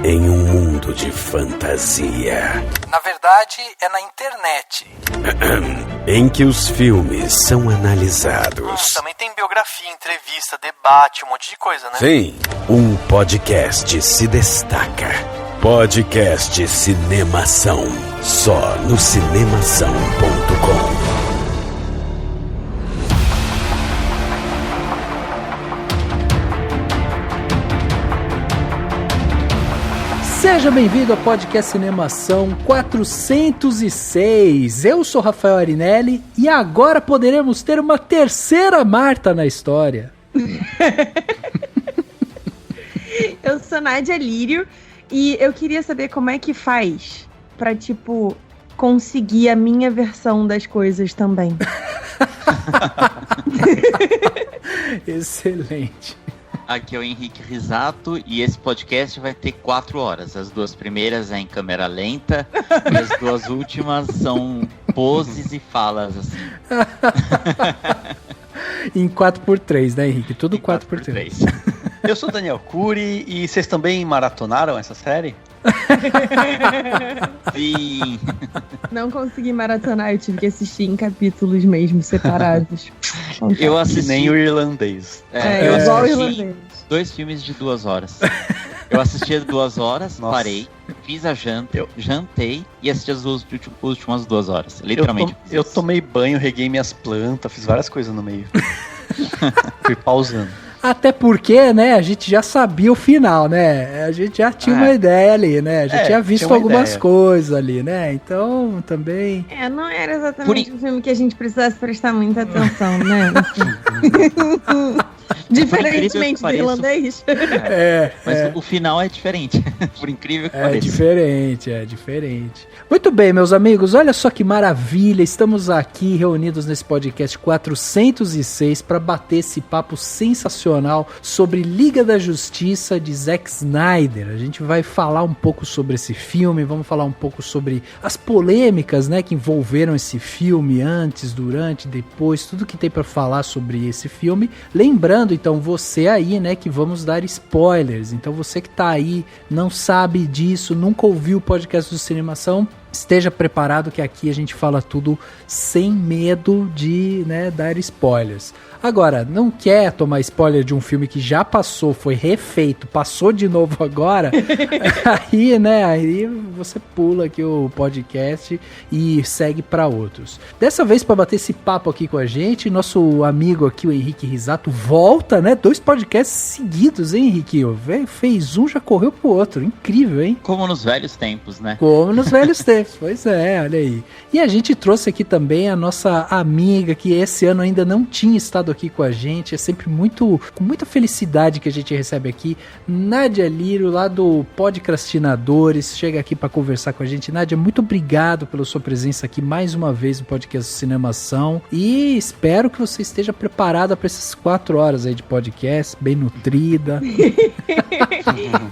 em um mundo de fantasia. Na verdade, é na internet. Em que os filmes são analisados. Também tem biografia, entrevista, debate, um monte de coisa, né? Sim, um podcast se destaca. Podcast Cinemação. Só no cinemação.com. Seja bem-vindo ao podcast Cinemação 406. Eu sou Rafael Arinelli e agora poderemos ter uma terceira Marta na história. Eu sou Nádia Lírio e eu queria saber como é que faz pra, conseguir a minha versão das coisas também. Excelente. Aqui é o Henrique Risato e esse podcast vai ter 4 horas. As 2 primeiras é em câmera lenta e as 2 últimas são poses e falas, assim. Em 4x3, né, Henrique? Tudo 4x3. Eu sou Daniel Cury e vocês também maratonaram essa série? Sim. Não consegui maratonar, eu tive que assistir em capítulos mesmo, separados. Eu assisti nem o irlandês. Eu igual o assisti irlandês. 2 filmes de 2 horas. Eu assisti as 2 horas, Nossa. parei, fiz a janta, jantei e assisti as últimas 2 horas. Literalmente. Eu tomei banho, reguei minhas plantas, fiz várias coisas no meio. Fui pausando. Até porque, né, a gente já sabia o final, né? A gente já tinha uma ideia ali, né? A gente tinha visto algumas coisas ali, né? Então, também... não era exatamente um filme que a gente precisasse prestar muita atenção, né? Diferentemente do irlandês. Mas o final é diferente, por incrível que pareça. É diferente. Muito bem, meus amigos, olha só que maravilha, estamos aqui reunidos nesse podcast 406 para bater esse papo sensacional sobre Liga da Justiça de Zack Snyder. A gente vai falar um pouco sobre esse filme, vamos falar um pouco sobre as polêmicas, né, que envolveram esse filme antes, durante, depois, tudo que tem para falar sobre esse filme. Lembrando, então, você aí, né, que vamos dar spoilers. Então, você que tá aí, não sabe disso, nunca ouviu o podcast do Cinemação, esteja preparado que aqui a gente fala tudo sem medo de, né, dar spoilers. Agora, não quer tomar spoiler de um filme que já passou, foi refeito, passou de novo agora, aí você pula aqui o podcast e segue para outros. Dessa vez, para bater esse papo aqui com a gente, nosso amigo aqui, o Henrique Risato, volta, né? 2 podcasts seguidos, hein, Henrique? Fez um, já correu pro outro. Incrível, hein? Como nos velhos tempos, né? Como nos velhos tempos, pois é, olha aí. E a gente trouxe aqui também a nossa amiga, que esse ano ainda não tinha estado aqui com a gente, é sempre com muita felicidade que a gente recebe aqui, Nádia Lírio, lá do Podcrastinadores, chega aqui para conversar com a gente. Nádia, muito obrigado pela sua presença aqui mais uma vez no podcast Cinemação e espero que você esteja preparada para essas 4 horas aí de podcast, bem nutrida.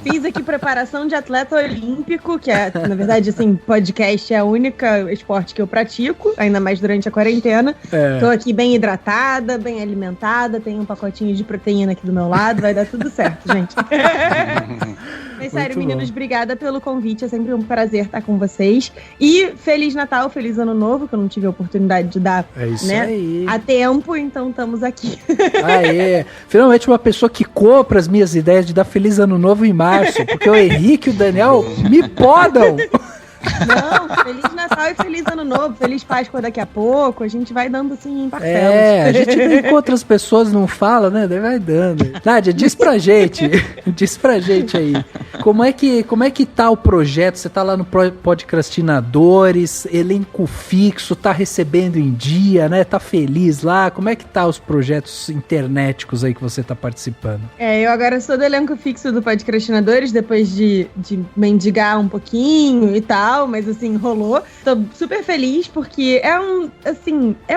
Fiz aqui preparação de atleta olímpico, que é, na verdade, assim, podcast é o único esporte que eu pratico, ainda mais durante a quarentena. Tô aqui bem hidratada, bem alimentada, tenho um pacotinho de proteína aqui do meu lado, vai dar tudo certo, gente. Mas sério, muito meninos, obrigada pelo convite, é sempre um prazer estar com vocês. E Feliz Natal, Feliz Ano Novo, que eu não tive a oportunidade de dar, a tempo, então estamos aqui. Aê! Finalmente uma pessoa que compra as minhas ideias de dar Feliz Ano Novo em março, porque o Henrique e o Daniel me podam! Não, Feliz Natal e Feliz Ano Novo, Feliz Páscoa daqui a pouco, a gente vai dando assim em parcelas. A gente encontra as pessoas, não fala, né? Daí vai dando. Nádia, diz pra gente aí, como é que tá o projeto? Você tá lá no Podcrastinadores, elenco fixo, tá recebendo em dia, né? Tá feliz lá? Como é que tá os projetos internéticos aí que você tá participando? Eu agora sou do elenco fixo do Podcrastinadores, depois de mendigar um pouquinho e tal, mas assim, rolou. Tô super feliz porque é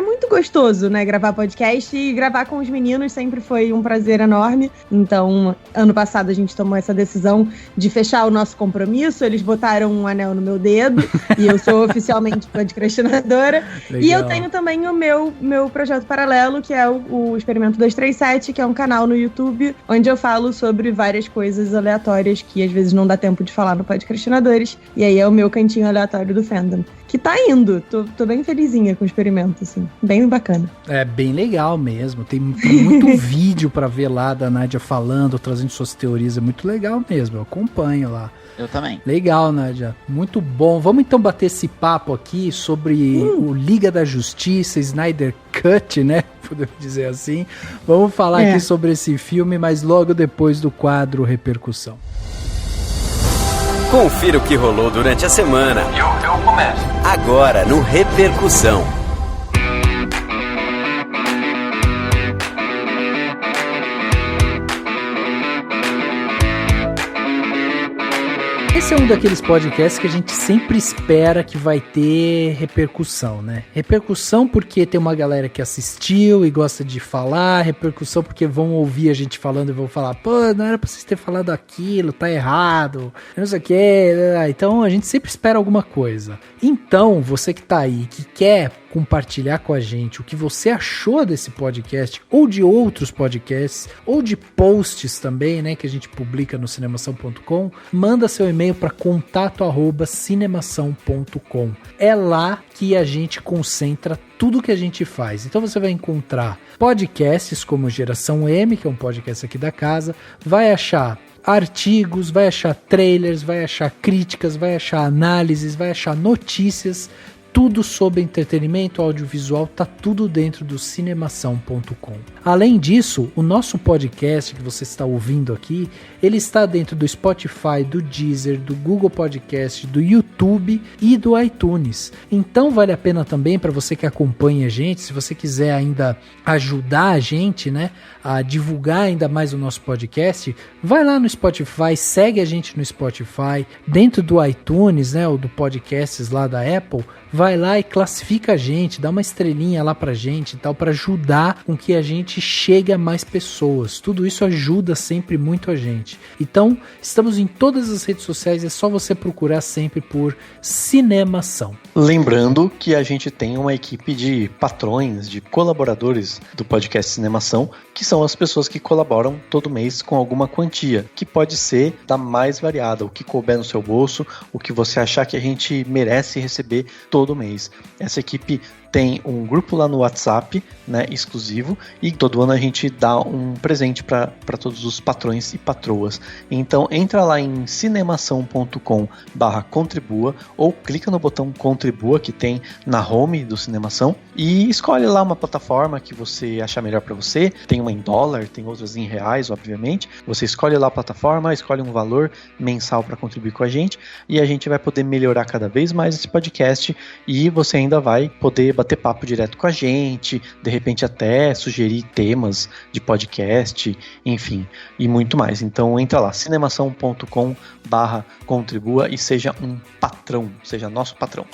muito gostoso, né, gravar podcast e gravar com os meninos sempre foi um prazer enorme. Então, ano passado a gente tomou essa decisão de fechar o nosso compromisso, eles botaram um anel no meu dedo e eu sou oficialmente podcastinadora. E eu tenho também o meu projeto paralelo, que é o Experimento 237, que é um canal no YouTube onde eu falo sobre várias coisas aleatórias que às vezes não dá tempo de falar no Podcastinadores. E aí é o meu cantinho aleatório do fandom. Que tá indo. Tô bem felizinha com o experimento, assim. Bem bacana. É bem legal mesmo. Tem muito vídeo pra ver lá da Nádia falando, trazendo suas teorias. É muito legal mesmo. Eu acompanho lá. Eu também. Legal, Nádia. Muito bom. Vamos então bater esse papo aqui sobre o Liga da Justiça, Snyder Cut, né? Podemos dizer assim. Vamos falar aqui sobre esse filme, mas logo depois do quadro Repercussão. Confira o que rolou durante a semana. Eu começo. Agora no Repercussão. Esse é um daqueles podcasts que a gente sempre espera que vai ter repercussão, né? Repercussão porque tem uma galera que assistiu e gosta de falar, repercussão porque vão ouvir a gente falando e vão falar, pô, não era pra vocês terem falado aquilo, tá errado, não sei o que. Então a gente sempre espera alguma coisa. Então, você que tá aí, que quer compartilhar com a gente o que você achou desse podcast, ou de outros podcasts, ou de posts também, né, que a gente publica no cinemação.com, manda seu e-mail para contato@cinemação.com. É lá que a gente concentra tudo que a gente faz. Então você vai encontrar podcasts como Geração M, que é um podcast aqui da casa, vai achar artigos, vai achar trailers, vai achar críticas, vai achar análises, vai achar notícias, tudo sobre entretenimento audiovisual, tá tudo dentro do cinemação.com. Além disso, o nosso podcast que você está ouvindo aqui, ele está dentro do Spotify, do Deezer, do Google Podcast, do YouTube e do iTunes. Então vale a pena também para você que acompanha a gente, se você quiser ainda ajudar a gente, né, a divulgar ainda mais o nosso podcast, vai lá no Spotify, segue a gente no Spotify, dentro do iTunes, né, ou do podcasts lá da Apple, vai lá e classifica a gente, dá uma estrelinha lá pra gente e tal, pra ajudar com que a gente chegue a mais pessoas. Tudo isso ajuda sempre muito a gente. Então, estamos em todas as redes sociais, é só você procurar sempre por Cinemação. Lembrando que a gente tem uma equipe de patrões, de colaboradores do podcast Cinemação, que são as pessoas que colaboram todo mês com alguma quantia, que pode ser da mais variada, o que couber no seu bolso, o que você achar que a gente merece receber todo mês. Essa equipe tem um grupo lá no WhatsApp, né, exclusivo, e todo ano a gente dá um presente para todos os patrões e patroas. Então entra lá em cinemação.com/contribua ou clica no botão contribua que tem na home do Cinemação e escolhe lá uma plataforma que você achar melhor para você. Tem uma em dólar, tem outras em reais, obviamente. Você escolhe lá a plataforma, escolhe um valor mensal para contribuir com a gente e a gente vai poder melhorar cada vez mais esse podcast e você ainda vai poder bater papo direto com a gente, de repente até sugerir temas de podcast, enfim, e muito mais. Então entra lá, cinemação.com/contribua e seja um patrão, seja nosso patrão.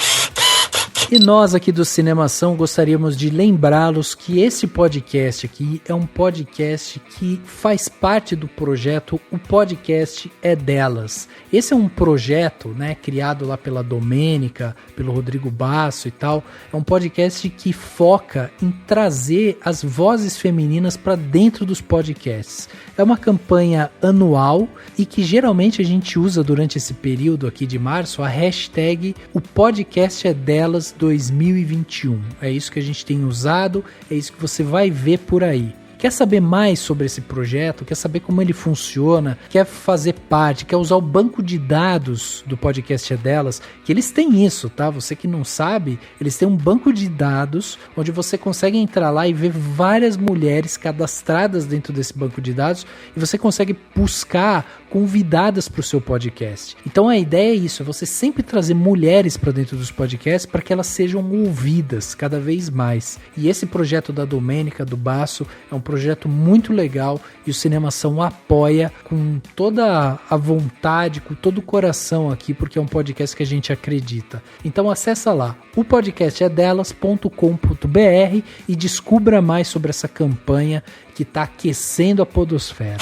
E nós aqui do Cinemação gostaríamos de lembrá-los que esse podcast aqui é um podcast que faz parte do projeto O Podcast é Delas. Esse é um projeto, né, criado lá pela Domênica, pelo Rodrigo Basso e tal. É um podcast que foca em trazer as vozes femininas para dentro dos podcasts. É uma campanha anual e que geralmente a gente usa durante esse período aqui de março a hashtag O Podcast é Delas 2021. É isso que a gente tem usado, é isso que você vai ver por aí. Quer saber mais sobre esse projeto? Quer saber como ele funciona? Quer fazer parte? Quer usar o banco de dados do Podcast é Delas? Que eles têm isso, tá? Você que não sabe, eles têm um banco de dados onde você consegue entrar lá e ver várias mulheres cadastradas dentro desse banco de dados e você consegue buscar convidadas para o seu podcast. Então a ideia é isso, é você sempre trazer mulheres para dentro dos podcasts para que elas sejam ouvidas cada vez mais. E esse projeto da Domênica, do Basso, é um projeto muito legal e o Cinemação apoia com toda a vontade, com todo o coração aqui, porque é um podcast que a gente acredita. Então acessa lá, o podcastedelas.com.br e descubra mais sobre essa campanha que está aquecendo a podosfera.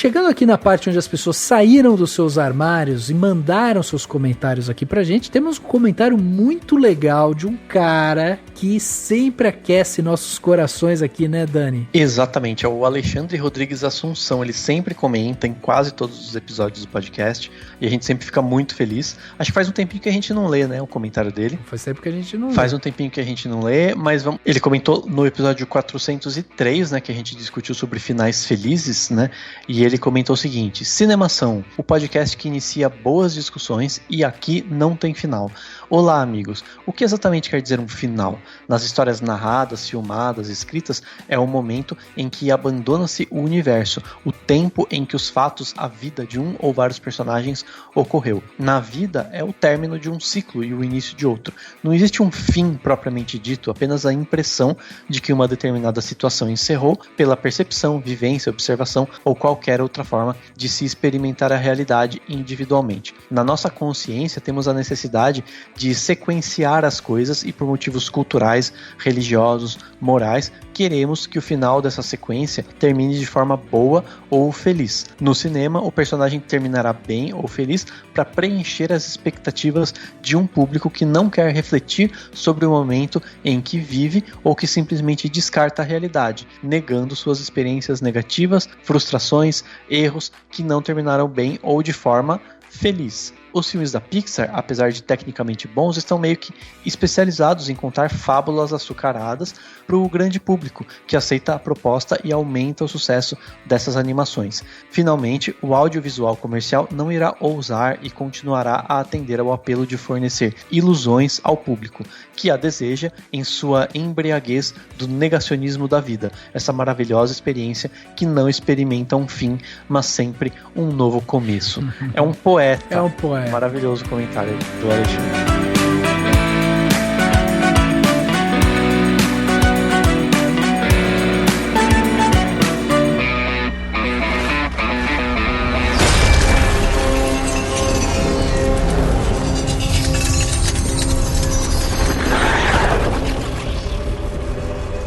chegando aqui na parte onde as pessoas saíram dos seus armários e mandaram seus comentários aqui pra gente, temos um comentário muito legal de um cara que sempre aquece nossos corações aqui, né, Dani? Exatamente, é o Alexandre Rodrigues Assunção. Ele sempre comenta em quase todos os episódios do podcast e a gente sempre fica muito feliz. Acho que faz um tempinho que a gente não lê, né, o comentário dele. Faz tempo que a gente não lê. Faz um tempinho que a gente não lê, mas vamos... Ele comentou no episódio 403, né, que a gente discutiu sobre finais felizes, né, e ele comentou o seguinte: Cinemação, o podcast que inicia boas discussões e aqui não tem final. Olá, amigos. O que exatamente quer dizer um final? Nas histórias narradas, filmadas, escritas, é o momento em que abandona-se o universo, o tempo em que os fatos, a vida de um ou vários personagens ocorreu. Na vida, é o término de um ciclo e o início de outro. Não existe um fim propriamente dito, apenas a impressão de que uma determinada situação encerrou pela percepção, vivência, observação ou qualquer outra forma de se experimentar a realidade individualmente. Na nossa consciência, temos a necessidade de sequenciar as coisas e por motivos culturais, religiosos, morais, queremos que o final dessa sequência termine de forma boa ou feliz. No cinema, o personagem terminará bem ou feliz para preencher as expectativas de um público que não quer refletir sobre o momento em que vive ou que simplesmente descarta a realidade, negando suas experiências negativas, frustrações, erros que não terminaram bem ou de forma feliz. Os filmes da Pixar, apesar de tecnicamente bons, estão meio que especializados em contar fábulas açucaradas para o grande público, que aceita a proposta e aumenta o sucesso dessas animações. Finalmente, o audiovisual comercial não irá ousar e continuará a atender ao apelo de fornecer ilusões ao público, que a deseja em sua embriaguez do negacionismo da vida, essa maravilhosa experiência que não experimenta um fim, mas sempre um novo começo. É um poeta. É um poeta. Maravilhoso comentário do Alexandre.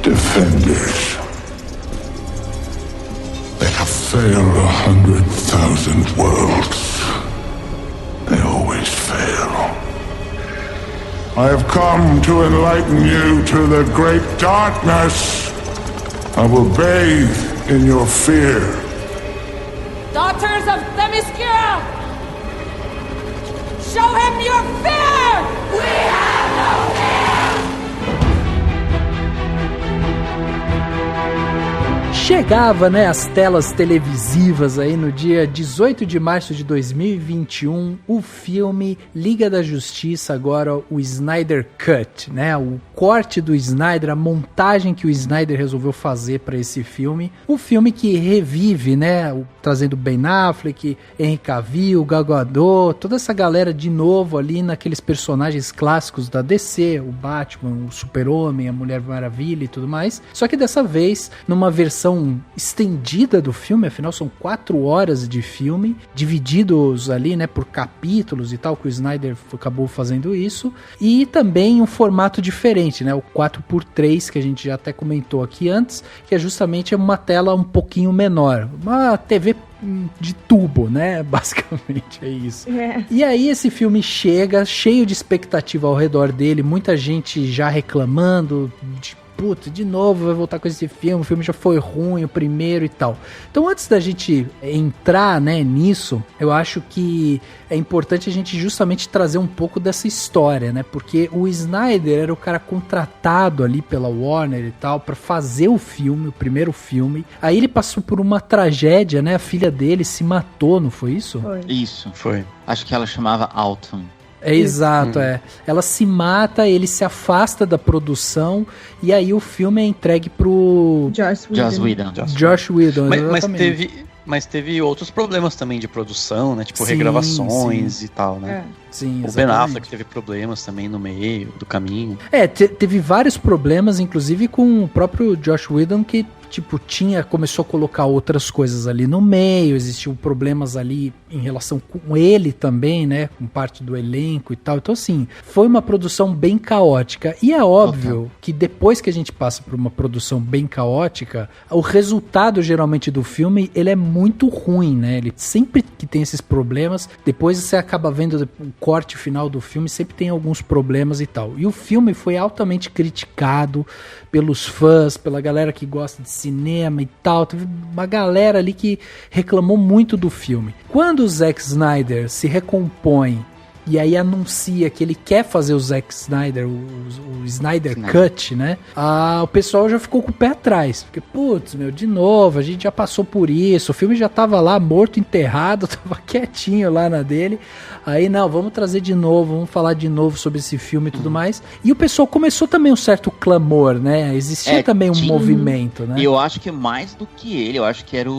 Defenders. They have failed 100,000 worlds. They always fail. I have come to enlighten you to the great darkness. I will bathe in your fear. Daughters of Themyscira! Show him your fear! We have no fear! Chegava, né, as telas televisivas aí no dia 18 de março de 2021, o filme Liga da Justiça, agora o Snyder Cut, né, o corte do Snyder, a montagem que o Snyder resolveu fazer para esse filme, o filme que revive, né, trazendo Ben Affleck, Henry Cavill, Gal Gadot, toda essa galera de novo ali naqueles personagens clássicos da DC, o Batman, o Super-Homem, a Mulher Maravilha e tudo mais, só que dessa vez numa versão estendida do filme, afinal são 4 horas de filme, divididos ali, né, por capítulos e tal, que o Snyder acabou fazendo isso, e também um formato diferente, né, o 4x3, que a gente já até comentou aqui antes, que é justamente uma tela um pouquinho menor, uma TV de tubo, né, basicamente é isso. E aí esse filme chega cheio de expectativa ao redor dele, muita gente já reclamando puta, de novo vai voltar com esse filme, o filme já foi ruim, o primeiro e tal. Então antes da gente entrar, né, nisso, eu acho que é importante a gente justamente trazer um pouco dessa história, né, porque o Snyder era o cara contratado ali pela Warner e tal, pra fazer o filme, o primeiro filme. Aí ele passou por uma tragédia, né, a filha dele se matou, não foi isso? Foi. Isso. Foi. Acho que ela chamava Autumn. É, exato, é. Ela se mata, ele se afasta da produção e aí o filme é entregue pro Joss Whedon. Joss Whedon, mas teve outros problemas também de produção, né? Tipo, sim, regravações sim. e tal, né? Sim, o Ben Affleck teve problemas também no meio do caminho. Teve vários problemas, inclusive com o próprio Joss Whedon, que tipo, começou a colocar outras coisas ali no meio, existiam problemas ali em relação com ele também, né, com parte do elenco e tal. Então, assim, foi uma produção bem caótica. E é óbvio que depois que a gente passa por uma produção bem caótica, o resultado, geralmente, do filme, ele é muito ruim, né? Ele sempre que tem esses problemas, depois você acaba vendo o corte final do filme, sempre tem alguns problemas e tal. E o filme foi altamente criticado pelos fãs, pela galera que gosta de cinema e tal. Teve uma galera ali que reclamou muito do filme. Quando o Zack Snyder se recompõe e aí anuncia que ele quer fazer o Zack Snyder, o Snyder Cut, né? O pessoal já ficou com o pé atrás. Porque, putz, de novo, a gente já passou por isso. O filme já tava lá, morto, enterrado, tava quietinho lá na dele. Aí, não, vamos trazer de novo, vamos falar de novo sobre esse filme e tudo mais. E o pessoal começou também um certo clamor, né? Existia também um movimento, né? E eu acho que mais do que ele, eu acho que era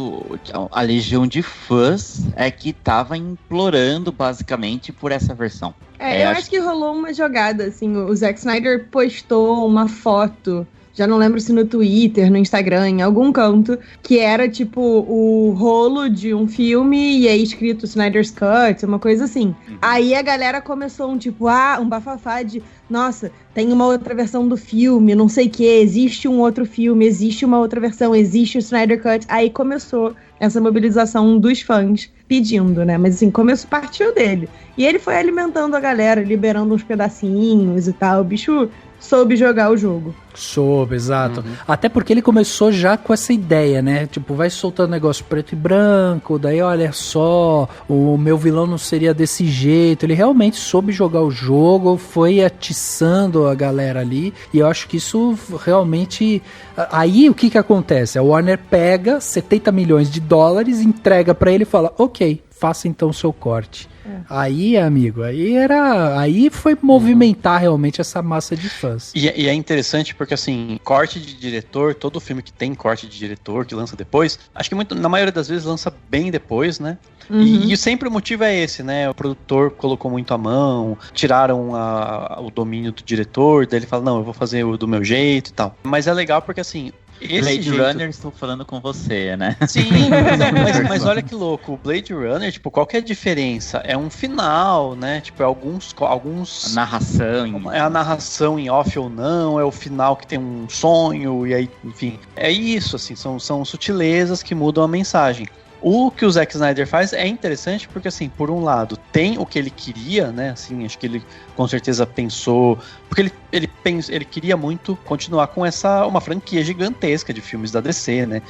a legião de fãs que tava implorando, basicamente, por essa versão. Eu acho que rolou uma jogada, assim, o Zack Snyder postou uma foto, já não lembro se no Twitter, no Instagram, em algum canto, que era tipo o rolo de um filme e aí escrito Snyder's Cut, uma coisa assim. Aí a galera começou um bafafá de, nossa, tem uma outra versão do filme, não sei o que, existe um outro filme, existe uma outra versão, existe o Snyder Cut. Aí começou essa mobilização dos fãs pedindo, né? Mas assim, partiu dele. E ele foi alimentando a galera, liberando uns pedacinhos e tal. O bicho soube jogar o jogo. Soube, exato. Até porque ele começou já com essa ideia, né? Tipo, vai soltando negócio preto e branco, daí olha só, o meu vilão não seria desse jeito. Ele realmente soube jogar o jogo, foi atiçando a galera ali, e eu acho que isso realmente... Aí o que acontece? A Warner pega 70 milhões de dólares, entrega pra ele e fala, ok, faça então o seu corte. Aí, amigo, aí foi movimentar realmente essa massa de fãs. E é interessante porque, assim, corte de diretor, todo filme que tem corte de diretor, que lança depois, acho que na maioria das vezes lança bem depois, né? E sempre o motivo é esse, né? O produtor colocou muito a mão, tiraram o domínio do diretor, daí ele fala, não, eu vou fazer do meu jeito e tal. Mas é legal porque, assim... Blade Runner, estou falando com você, né? Sim, mas olha que louco, o Blade Runner, tipo, qual que é a diferença? É um final, né? Tipo, é alguns... A narração. É a narração em off ou não, é o final que tem um sonho, e aí, enfim. É isso, assim, são sutilezas que mudam a mensagem. O que o Zack Snyder faz é interessante porque, assim, por um lado, tem o que ele queria, né, assim, acho que ele com certeza pensou, porque ele queria muito continuar com uma franquia gigantesca de filmes da DC, né,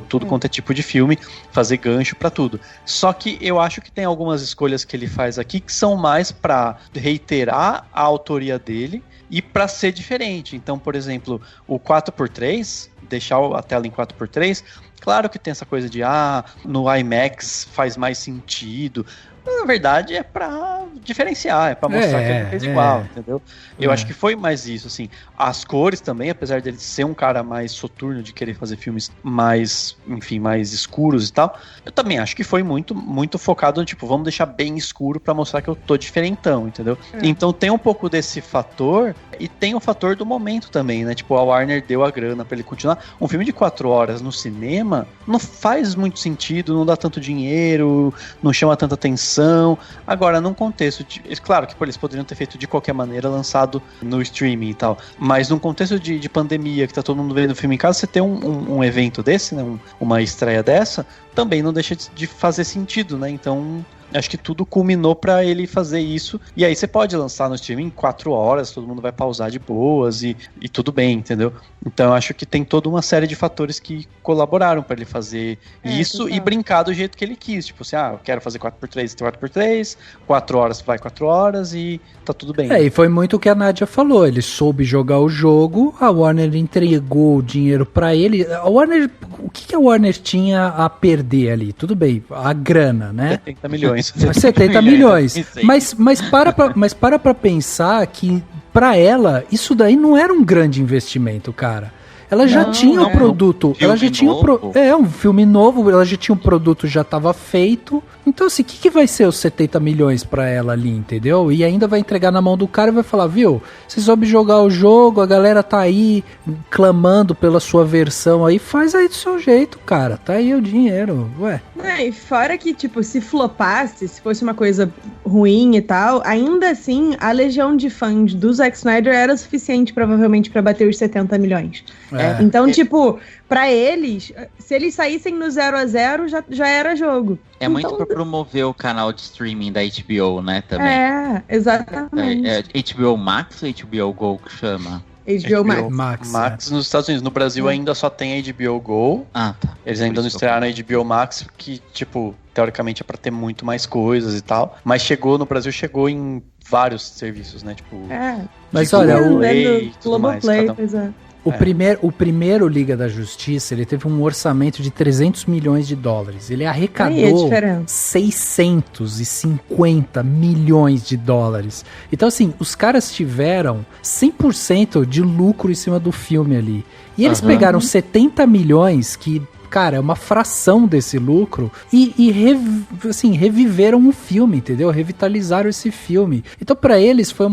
tudo quanto é tipo de filme, fazer gancho pra tudo. Só que eu acho que tem algumas escolhas que ele faz aqui que são mais pra reiterar a autoria dele e pra ser diferente. Então, por exemplo, o 4x3, deixar a tela em 4x3, claro que tem essa coisa de, no IMAX faz mais sentido. Na verdade, é pra diferenciar, é pra mostrar que ele fez igual, entendeu? Eu acho que foi mais isso, assim. As cores também, apesar dele ser um cara mais soturno, de querer fazer filmes mais, enfim, mais escuros e tal, eu também acho que foi muito, muito focado no tipo, vamos deixar bem escuro pra mostrar que eu tô diferentão, entendeu? Então tem um pouco desse fator, e tem o fator do momento também, né? Tipo, a Warner deu a grana pra ele continuar. Um filme de 4 horas no cinema não faz muito sentido, não dá tanto dinheiro, não chama tanta atenção. Agora, num contexto claro que eles poderiam ter feito de qualquer maneira, lançado no streaming e tal, mas num contexto de pandemia, que tá todo mundo vendo o filme em casa, você ter um evento desse, né, uma estreia dessa, também não deixa de fazer sentido, né? Então acho que tudo culminou pra ele fazer isso, e aí você pode lançar no streaming em 4 horas, todo mundo vai pausar de boas e tudo bem, entendeu? Então eu acho que tem toda uma série de fatores que colaboraram pra ele fazer isso e brincar do jeito que ele quis, tipo assim, eu quero fazer 4x3, 4x3, 4 horas vai 4 horas e tá tudo bem. E foi muito o que a Nádia falou, ele soube jogar o jogo, a Warner entregou o dinheiro pra ele, o que a Warner tinha a perder ali? Tudo bem, a grana, né? 70 milhões. 70 milhões. Mas para pra pensar que pra ela isso daí não era um grande investimento, cara. ela já tinha o produto. Ela já tinha um filme novo, ela já tinha um produto, já tava feito. Então, assim, o que vai ser os 70 milhões pra ela ali, entendeu? E ainda vai entregar na mão do cara e vai falar, viu, você soube jogar o jogo, a galera tá aí clamando pela sua versão aí, faz aí do seu jeito, cara. Tá aí o dinheiro, ué. E fora que, tipo, se flopasse, se fosse uma coisa ruim e tal, ainda assim, a legião de fãs do Zack Snyder era suficiente, provavelmente, pra bater os 70 milhões. Então, tipo, pra eles, se eles saíssem no 0-0, já era jogo. É muito pra promover o canal de streaming da HBO, né, também. Exatamente. HBO Max ou HBO Go que chama? HBO Max nos Estados Unidos. No Brasil ainda só tem HBO Go. Tá. Eles ainda não estrearam a HBO Max, que, tipo, teoricamente é pra ter muito mais coisas e tal. Mas no Brasil chegou em vários serviços, né? Tipo, mas olha, o Globoplay, O primeiro Liga da Justiça, ele teve um orçamento de 300 milhões de dólares. Ele arrecadou 650 milhões de dólares. Então, assim, os caras tiveram 100% de lucro em cima do filme ali. E eles pegaram 70 milhões, que, cara, é uma fração desse lucro, e reviveram o filme, entendeu? Revitalizaram esse filme. Então, pra eles, foi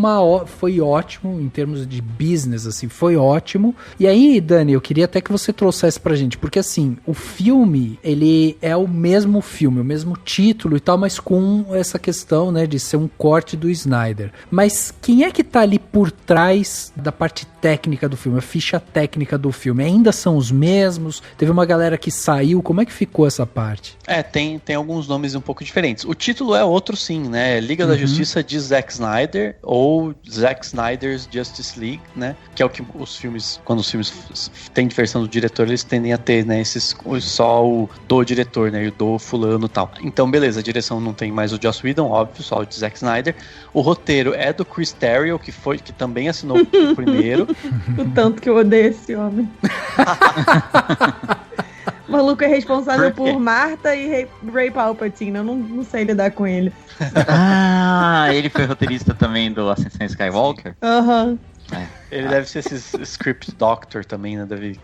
ótimo, em termos de business, assim, foi ótimo. E aí, Dani, eu queria até que você trouxesse pra gente, porque, assim, o filme, ele é o mesmo filme, o mesmo título e tal, mas com essa questão, né, de ser um corte do Snyder. Mas quem é que tá ali por trás da parte técnica do filme, a ficha técnica do filme? Ainda são os mesmos? Teve uma galera que saiu, como é que ficou essa parte? Tem alguns nomes um pouco diferentes. O título é outro sim, né? Liga da Justiça de Zack Snyder, ou Zack Snyder's Justice League, né? Que é o que os filmes, quando os filmes têm versão do diretor, eles tendem a ter, né? Só o do diretor, né? E o do fulano e tal. Então, beleza, a direção não tem mais o Joss Whedon, óbvio, só o de Zack Snyder. O roteiro é do Chris Terrio, que também assinou o primeiro. O tanto que eu odeio esse homem. O maluco é responsável por Marta e Ray Palpatine. Eu não sei lidar com ele. Ele foi roteirista também do Ascensão Skywalker? Ele deve ser esse script doctor também, né? Deve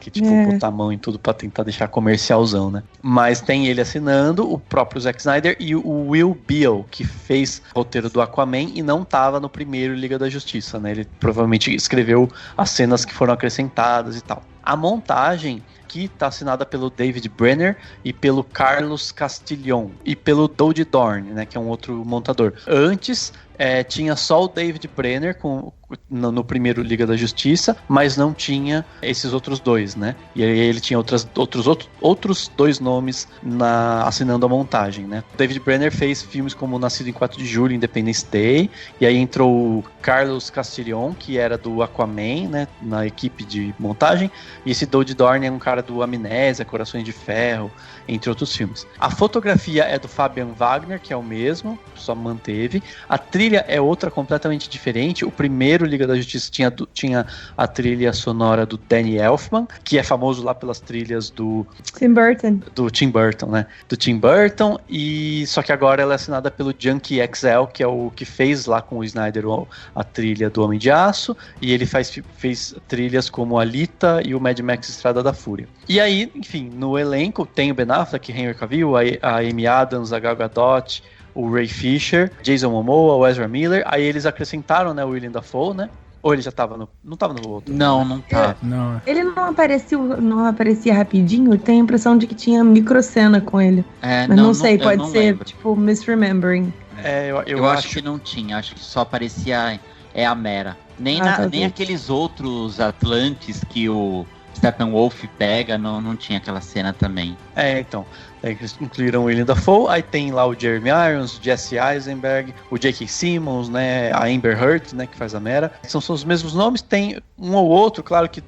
botar a mão em tudo pra tentar deixar comercialzão, né? Mas tem ele assinando, o próprio Zack Snyder e o Will Beall, que fez o roteiro do Aquaman e não tava no primeiro Liga da Justiça, né? Ele provavelmente escreveu as cenas que foram acrescentadas e tal. A montagem que está assinada pelo David Brenner e pelo Carlos Castillon e pelo Dodie Dorn, né, que é um outro montador. Antes tinha só o David Brenner no primeiro Liga da Justiça, mas não tinha esses outros dois, né? E aí ele tinha outros dois nomes assinando a montagem, né? O David Brenner fez filmes como Nascido em 4 de Julho, Independence Day, e aí entrou o Carlos Castillon, que era do Aquaman, né, na equipe de montagem, e esse Dodie Dorn é um cara do Amnésia, Corações de Ferro, entre outros filmes. A fotografia é do Fabian Wagner, que é o mesmo, só manteve. A trilha é outra completamente diferente. O primeiro Liga da Justiça tinha a trilha sonora do Danny Elfman, que é famoso lá pelas trilhas do Tim Burton. Do Tim Burton, né? Do Tim Burton, e só que agora ela é assinada pelo Junkie XL, que é o que fez lá com o Snyder a trilha do Homem de Aço, e ele fez trilhas como Alita e o Mad Max Estrada da Fúria. E aí, enfim, no elenco tem o Ben Affleck, Henry Cavill, a Amy Adams, a Gal Gadot, o Ray Fisher, Jason Momoa, o Ezra Miller. Aí eles acrescentaram, né, o Willem Dafoe, né? Ou ele já tava não tava no outro? Não tá. Não. Ele não aparecia rapidinho? Eu tenho a impressão de que tinha microcena com ele. Mas não sei, pode ser, lembro. Tipo, misremembering. Eu acho que não tinha, acho que só aparecia a Mera. Nem aqueles outros Atlantes que o Steppenwolf pega, não tinha aquela cena também. Então. Eles incluíram o Willem Dafoe, aí tem lá o Jeremy Irons, o Jesse Eisenberg, o J.K. Simmons, né, a Amber Heard, né, que faz a Mera. São os mesmos nomes, tem um ou outro, claro que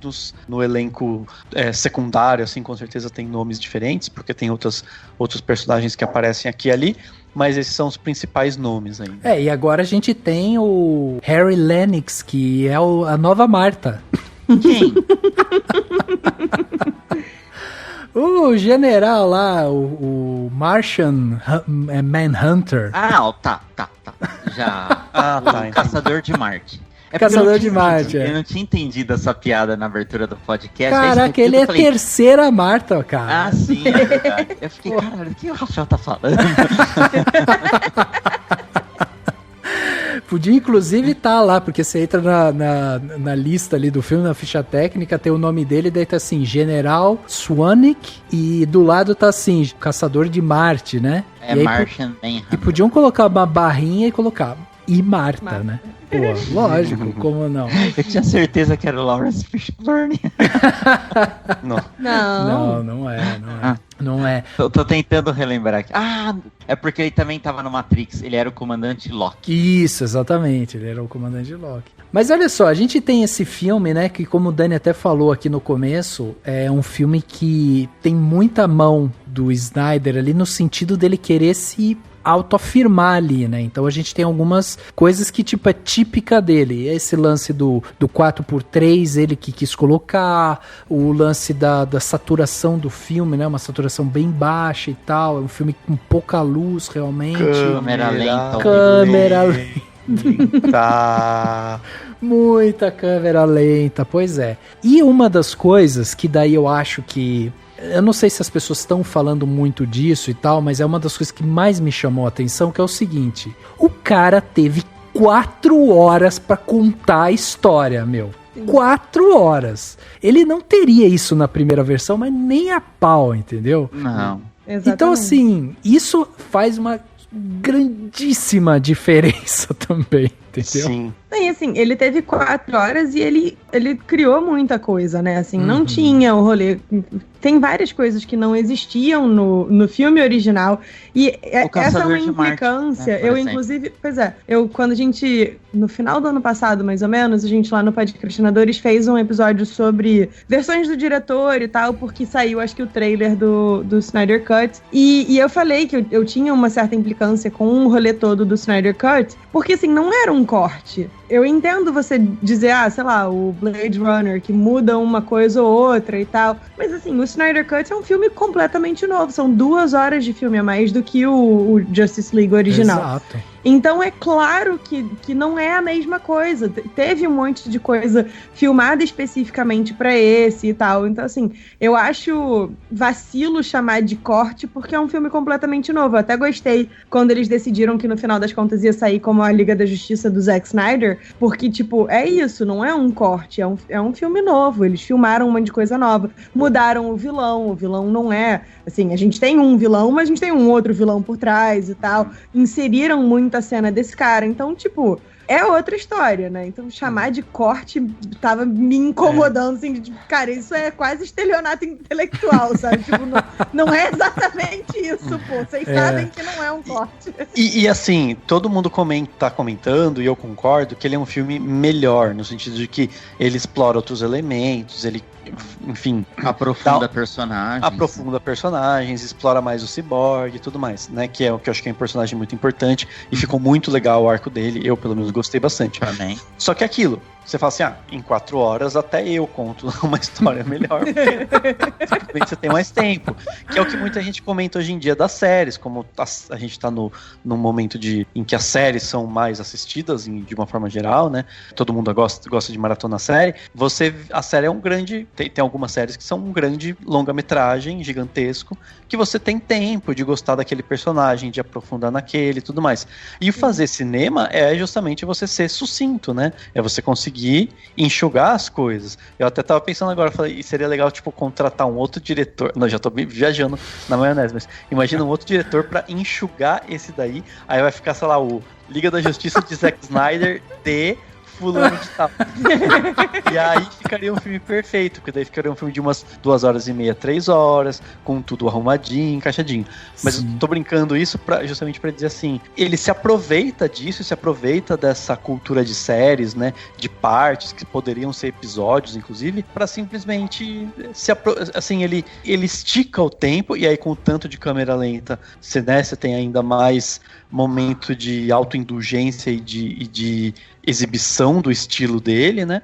no elenco secundário, assim, com certeza tem nomes diferentes, porque tem outros personagens que aparecem aqui e ali, mas esses são os principais nomes ainda. E agora a gente tem o Harry Lennox, que é a nova Marta. Quem? O general lá, o Martian Manhunter. Tá. Já. O Caçador de Marte. Caçador de Marte. Eu não tinha entendido essa piada na abertura do podcast. Caraca, ele é a terceira Marta, cara. Ah, sim, é verdade. Eu fiquei, caralho, o que o Rafael tá falando? Podia, inclusive, estar lá, porque você entra na lista ali do filme, na ficha técnica, tem o nome dele, daí tá assim, General Swanwick, e do lado tá assim, Caçador de Marte, né? É Martian Manhunter. E podiam colocar uma barrinha e colocar e Marta, né? Pô, lógico, como não? Eu tinha certeza que era o Lawrence Fishburne. Não é. Não é. Eu tô tentando relembrar aqui. Ah, é porque ele também tava no Matrix. Ele era o comandante Locke. Isso, exatamente. Ele era o comandante Locke. Mas olha só, a gente tem esse filme, né, que como o Dani até falou aqui no começo, é um filme que tem muita mão do Snyder ali no sentido dele querer se autoafirmar ali, né? Então a gente tem algumas coisas que, tipo, é típica dele. Esse lance do 4x3, ele que quis colocar, o lance da saturação do filme, né? Uma saturação bem baixa e tal. É um filme com pouca luz, realmente. Câmera lenta. Câmera lenta. Muita câmera lenta, pois é. E uma das coisas que daí eu acho que... Eu não sei se as pessoas estão falando muito disso e tal, mas é uma das coisas que mais me chamou a atenção, que é o seguinte. O cara teve 4 horas pra contar a história, meu. 4 horas. Ele não teria isso na primeira versão, mas nem a pau, entendeu? Não. Exatamente. Então, assim, isso faz uma grandíssima diferença também, entendeu? Sim. E assim, ele teve 4 horas e ele criou muita coisa, né? Assim, não tinha o rolê. Tem várias coisas que não existiam no filme original. E essa é uma implicância. Marte, eu, inclusive, quando a gente, no final do ano passado, mais ou menos, a gente lá no Podcastinadores fez um episódio sobre versões do diretor e tal, porque saiu, acho que o trailer do Snyder Cut. E eu falei que eu tinha uma certa implicância com o rolê todo do Snyder Cut, porque assim, não era um corte. Eu entendo você dizer, sei lá, o Blade Runner, que muda uma coisa ou outra e tal. Mas assim, o Snyder Cut é um filme completamente novo. São 2 horas de filme a mais do que o Justice League original. Exato. Então é claro que não é a mesma coisa. Teve um monte de coisa filmada especificamente pra esse e tal. Então assim, eu acho vacilo chamar de corte porque é um filme completamente novo. Eu até gostei quando eles decidiram que no final das contas ia sair como a Liga da Justiça do Zack Snyder, porque tipo, é isso, não é um corte, é um filme novo. Eles filmaram um monte de coisa nova. Mudaram o vilão não é... Assim, a gente tem um vilão, mas a gente tem um outro vilão por trás e tal. Inseriram muita cena desse cara. Então, tipo, é outra história, né? Então, chamar de corte tava me incomodando, assim, de, cara, isso é quase estelionato intelectual, sabe? Tipo, não é exatamente isso, pô. Vocês sabem que não é um corte. E assim, todo mundo tá comentando, e eu concordo, que ele é um filme melhor, no sentido de que ele explora outros elementos, ele, enfim... Aprofunda personagens, explora mais o Cyborg e tudo mais, né? Que é o que eu acho que é um personagem muito importante, e ficou muito legal o arco dele, eu pelo menos gostei bastante. Também. Só que aquilo, você fala assim, em 4 horas até eu conto uma história melhor. Simplesmente você tem mais tempo. Que é o que muita gente comenta hoje em dia das séries, como a gente tá num momento em que as séries são mais assistidas de uma forma geral, né? Todo mundo gosta de maratona série. A série é um grande... Tem algumas séries que são um grande longa-metragem, gigantesco, que você tem tempo de gostar daquele personagem, de aprofundar naquele e tudo mais. E fazer cinema é justamente você ser sucinto, né? É você conseguir enxugar as coisas. Eu até tava pensando agora, falei, seria legal, tipo, contratar um outro diretor. Não, já tô viajando na maionese, mas imagina um outro diretor pra enxugar esse daí, aí vai ficar, sei lá, o Liga da Justiça de Zack Snyder de fulano de tal. E aí ficaria um filme perfeito, porque daí ficaria um filme de umas 2h30, 3 horas, com tudo arrumadinho, encaixadinho. Mas eu tô brincando isso justamente pra dizer assim, ele se aproveita disso, se aproveita dessa cultura de séries, né, de partes que poderiam ser episódios, inclusive, pra simplesmente ele estica o tempo, e aí com o tanto de câmera lenta, você tem ainda mais momento de autoindulgência e de exibição do estilo dele, né?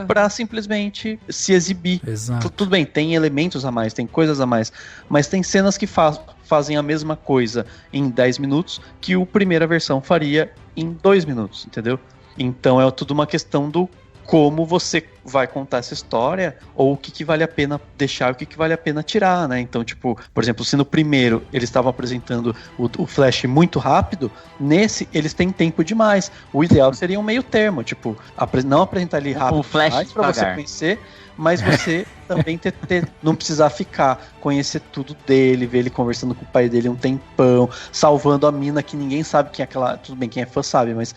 Pra simplesmente se exibir. Exato. Tudo bem, tem elementos a mais, tem coisas a mais, mas tem cenas que fazem a mesma coisa em 10 minutos que a primeira versão faria em 2 minutos, entendeu? Então é tudo uma questão do como você vai contar essa história, ou o que vale a pena deixar, o que vale a pena tirar, né? Então, tipo, por exemplo, se no primeiro eles estavam apresentando o Flash muito rápido, nesse eles têm tempo demais. O ideal seria um meio termo, tipo, não apresentar ele rápido o Flash demais pra você conhecer, mas você também não precisar conhecer tudo dele, ver ele conversando com o pai dele um tempão, salvando a mina que ninguém sabe quem é aquela. Tudo bem, quem é fã sabe, mas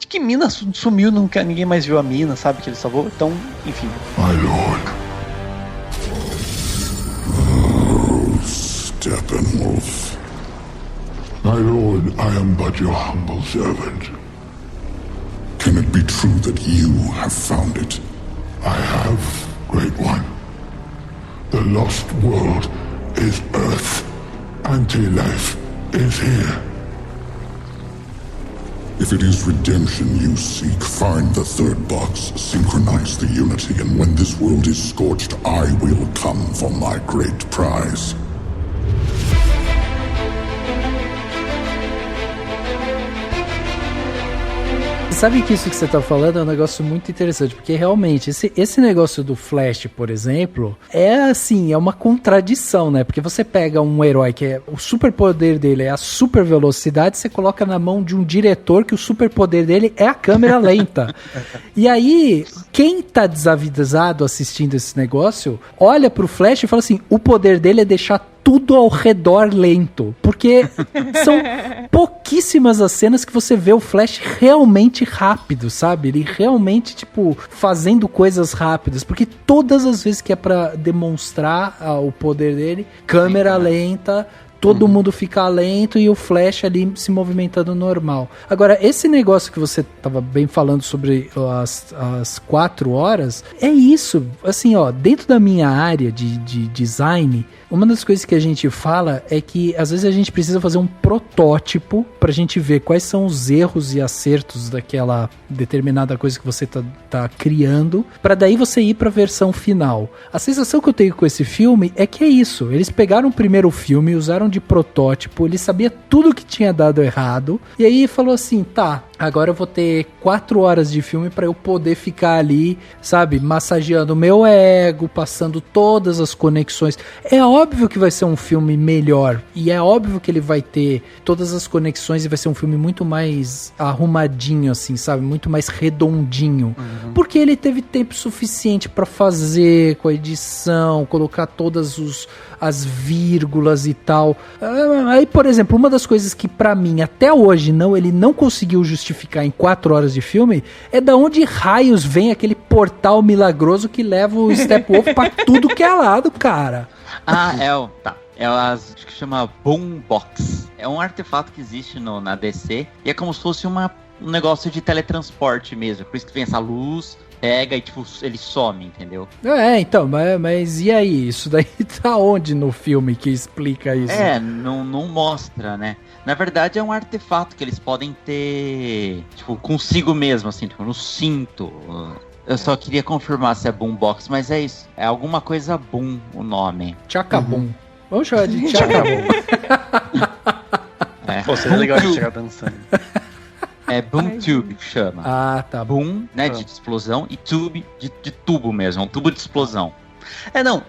que mina sumiu, ninguém mais viu a mina, sabe que ele salvou? Então, enfim. My lord. Oh, Steppenwolf. My lord, I am but your humble servant. Can it be true that you have found it? I have, Great One. The lost world is Earth. Anti-life is here. If it is redemption you seek, find the third box, synchronize the unity, and when this world is scorched, I will come for my great prize. Sabe que isso que você tá falando é um negócio muito interessante, porque realmente esse negócio do Flash, por exemplo, é assim, é uma contradição, né? Porque você pega um herói que o superpoder dele é a super velocidade, você coloca na mão de um diretor que o superpoder dele é a câmera lenta. E aí, quem tá desavisado assistindo esse negócio, olha pro Flash e fala assim, o poder dele é deixar tudo ao redor lento, porque são pouquíssimas as cenas que você vê o Flash realmente rápido, sabe? Ele realmente, tipo, fazendo coisas rápidas, porque todas as vezes que é pra demonstrar o poder dele, câmera lenta, todo mundo fica lento e o Flash ali se movimentando normal. Agora, esse negócio que você tava bem falando sobre as 4 horas, é isso. Assim, ó, dentro da minha área de design, uma das coisas que a gente fala é que às vezes a gente precisa fazer um protótipo pra gente ver quais são os erros e acertos daquela determinada coisa que você tá criando, pra daí você ir pra versão final. A sensação que eu tenho com esse filme é que é isso. Eles pegaram o primeiro filme, usaram de protótipo, ele sabia tudo que tinha dado errado, e aí falou assim, tá, agora eu vou ter 4 horas de filme pra eu poder ficar ali, sabe, massageando o meu ego, passando todas as conexões. É óbvio que vai ser um filme melhor, e é óbvio que ele vai ter todas as conexões e vai ser um filme muito mais arrumadinho, assim, sabe, muito mais redondinho, porque ele teve tempo suficiente pra fazer com a edição, colocar todas as vírgulas e tal. Aí, por exemplo, uma das coisas que pra mim, até hoje, ele não conseguiu justificar em 4 horas de filme, é da onde raios vem aquele portal milagroso que leva o Steppenwolf pra tudo que é lado, cara. Acho que chama Boombox. É um artefato que existe na DC, e é como se fosse um negócio de teletransporte mesmo, por isso que vem essa luz, pega e tipo, ele some, entendeu? Então, mas e aí? Isso daí tá onde no filme que explica isso? Não mostra, né? Na verdade é um artefato que eles podem ter, tipo, consigo mesmo, assim, tipo, no cinto. Eu só queria confirmar se é Boombox, mas é isso. É alguma coisa Boom o nome. Chacabum. Vamos chamar de Chacabum. Pô, seria legal de chegar dançando. É Boom Tube que chama. Ah, tá. Boom, né, de explosão, e Tube de tubo mesmo, um tubo de explosão.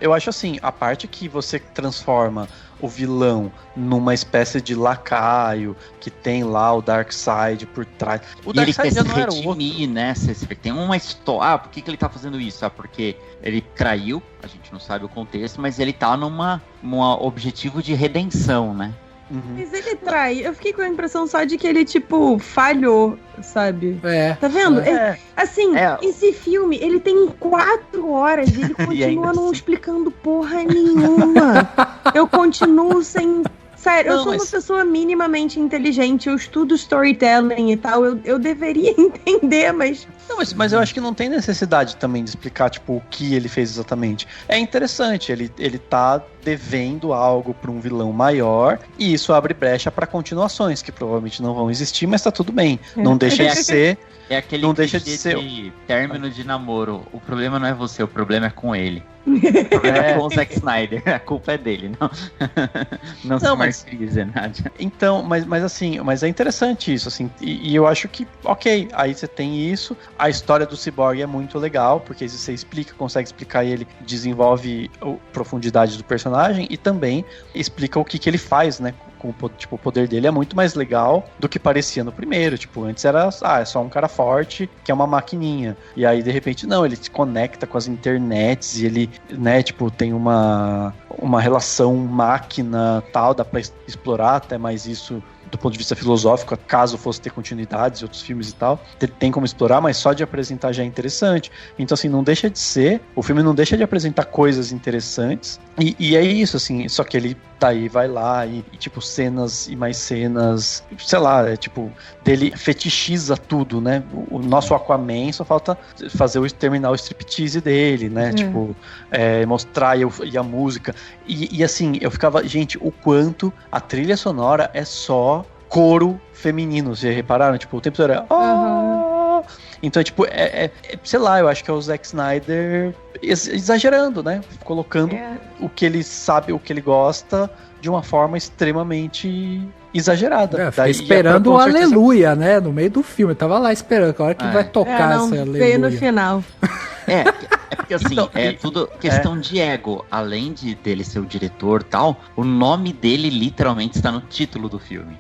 Eu acho assim, a parte que você transforma o vilão numa espécie de lacaio, que tem lá o Darkseid por trás. O Darkseid já não era o outro, né? Tem uma história. Por que ele tá fazendo isso? Porque ele traiu, a gente não sabe o contexto, mas ele tá num objetivo de redenção, né? Mas ele traiu. Eu fiquei com a impressão só de que ele, tipo, falhou, sabe? Tá vendo? Esse filme, ele tem 4 horas e ele continua não explicando porra nenhuma. Eu continuo sem... Sério, eu sou uma pessoa minimamente inteligente, eu estudo storytelling e tal, eu deveria entender, mas... Mas eu acho que não tem necessidade também de explicar, tipo, o que ele fez exatamente. É interessante, ele tá devendo algo pra um vilão maior, e isso abre brecha pra continuações, que provavelmente não vão existir, mas tá tudo bem. Não deixa de ser... É aquele não deixa de ser término de namoro. O problema não é você, o problema é com ele. O problema é com o Zack Snyder. A culpa é dele, não. Não martirize, Nádia. Então, mas é interessante isso, assim. E eu acho que, ok, aí você tem isso. A história do Cyborg é muito legal, porque você consegue explicar ele, desenvolve a profundidade do personagem e também explica o que ele faz, né? O poder dele é muito mais legal do que parecia no primeiro. Tipo, antes era, é só um cara forte que é uma maquininha. E aí, de repente, não, ele se conecta com as internets e ele, né, tipo, tem uma relação máquina tal, dá pra explorar até mais isso do ponto de vista filosófico, caso fosse ter continuidades, outros filmes e tal, tem como explorar, mas só de apresentar já é interessante. Então, assim, não deixa de ser, o filme não deixa de apresentar coisas interessantes, e é isso, assim, só que ele tá aí, vai lá, e tipo, cenas e mais cenas, sei lá, tipo, dele fetichiza tudo, né? O nosso Aquaman só falta terminar o striptease dele, né? Tipo, mostrar e a música, e assim, eu ficava, gente, o quanto a trilha sonora é só coro feminino, vocês repararam? Tipo, o tempo todo era... Então, tipo, sei lá, eu acho que é o Zack Snyder exagerando, né? Colocando o que ele sabe, o que ele gosta, de uma forma extremamente exagerada. Fiquei esperando o aleluia, né? No meio do filme. Eu tava lá esperando, a hora que vai tocar esse aleluia. Veio no final. É porque assim, então, é tudo questão de ego. Além dele ser o diretor e tal, o nome dele literalmente está no título do filme.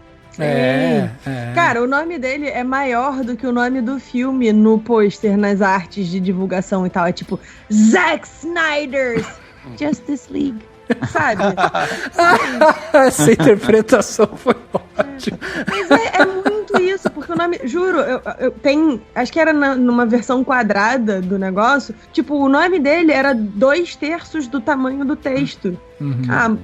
Cara, o nome dele é maior do que o nome do filme no pôster, nas artes de divulgação e tal. É tipo, Zack Snyder's Justice League. Sabe? Essa interpretação foi ótima. Mas é muito isso, porque o nome, juro, eu tenho, acho que era numa versão quadrada do negócio, tipo, o nome dele era 2/3 do tamanho do texto.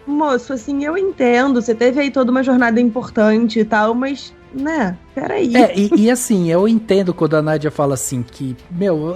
Moço, assim, eu entendo, você teve aí toda uma jornada importante e tal, mas, né, peraí. E assim, eu entendo quando a Nádia fala assim, que,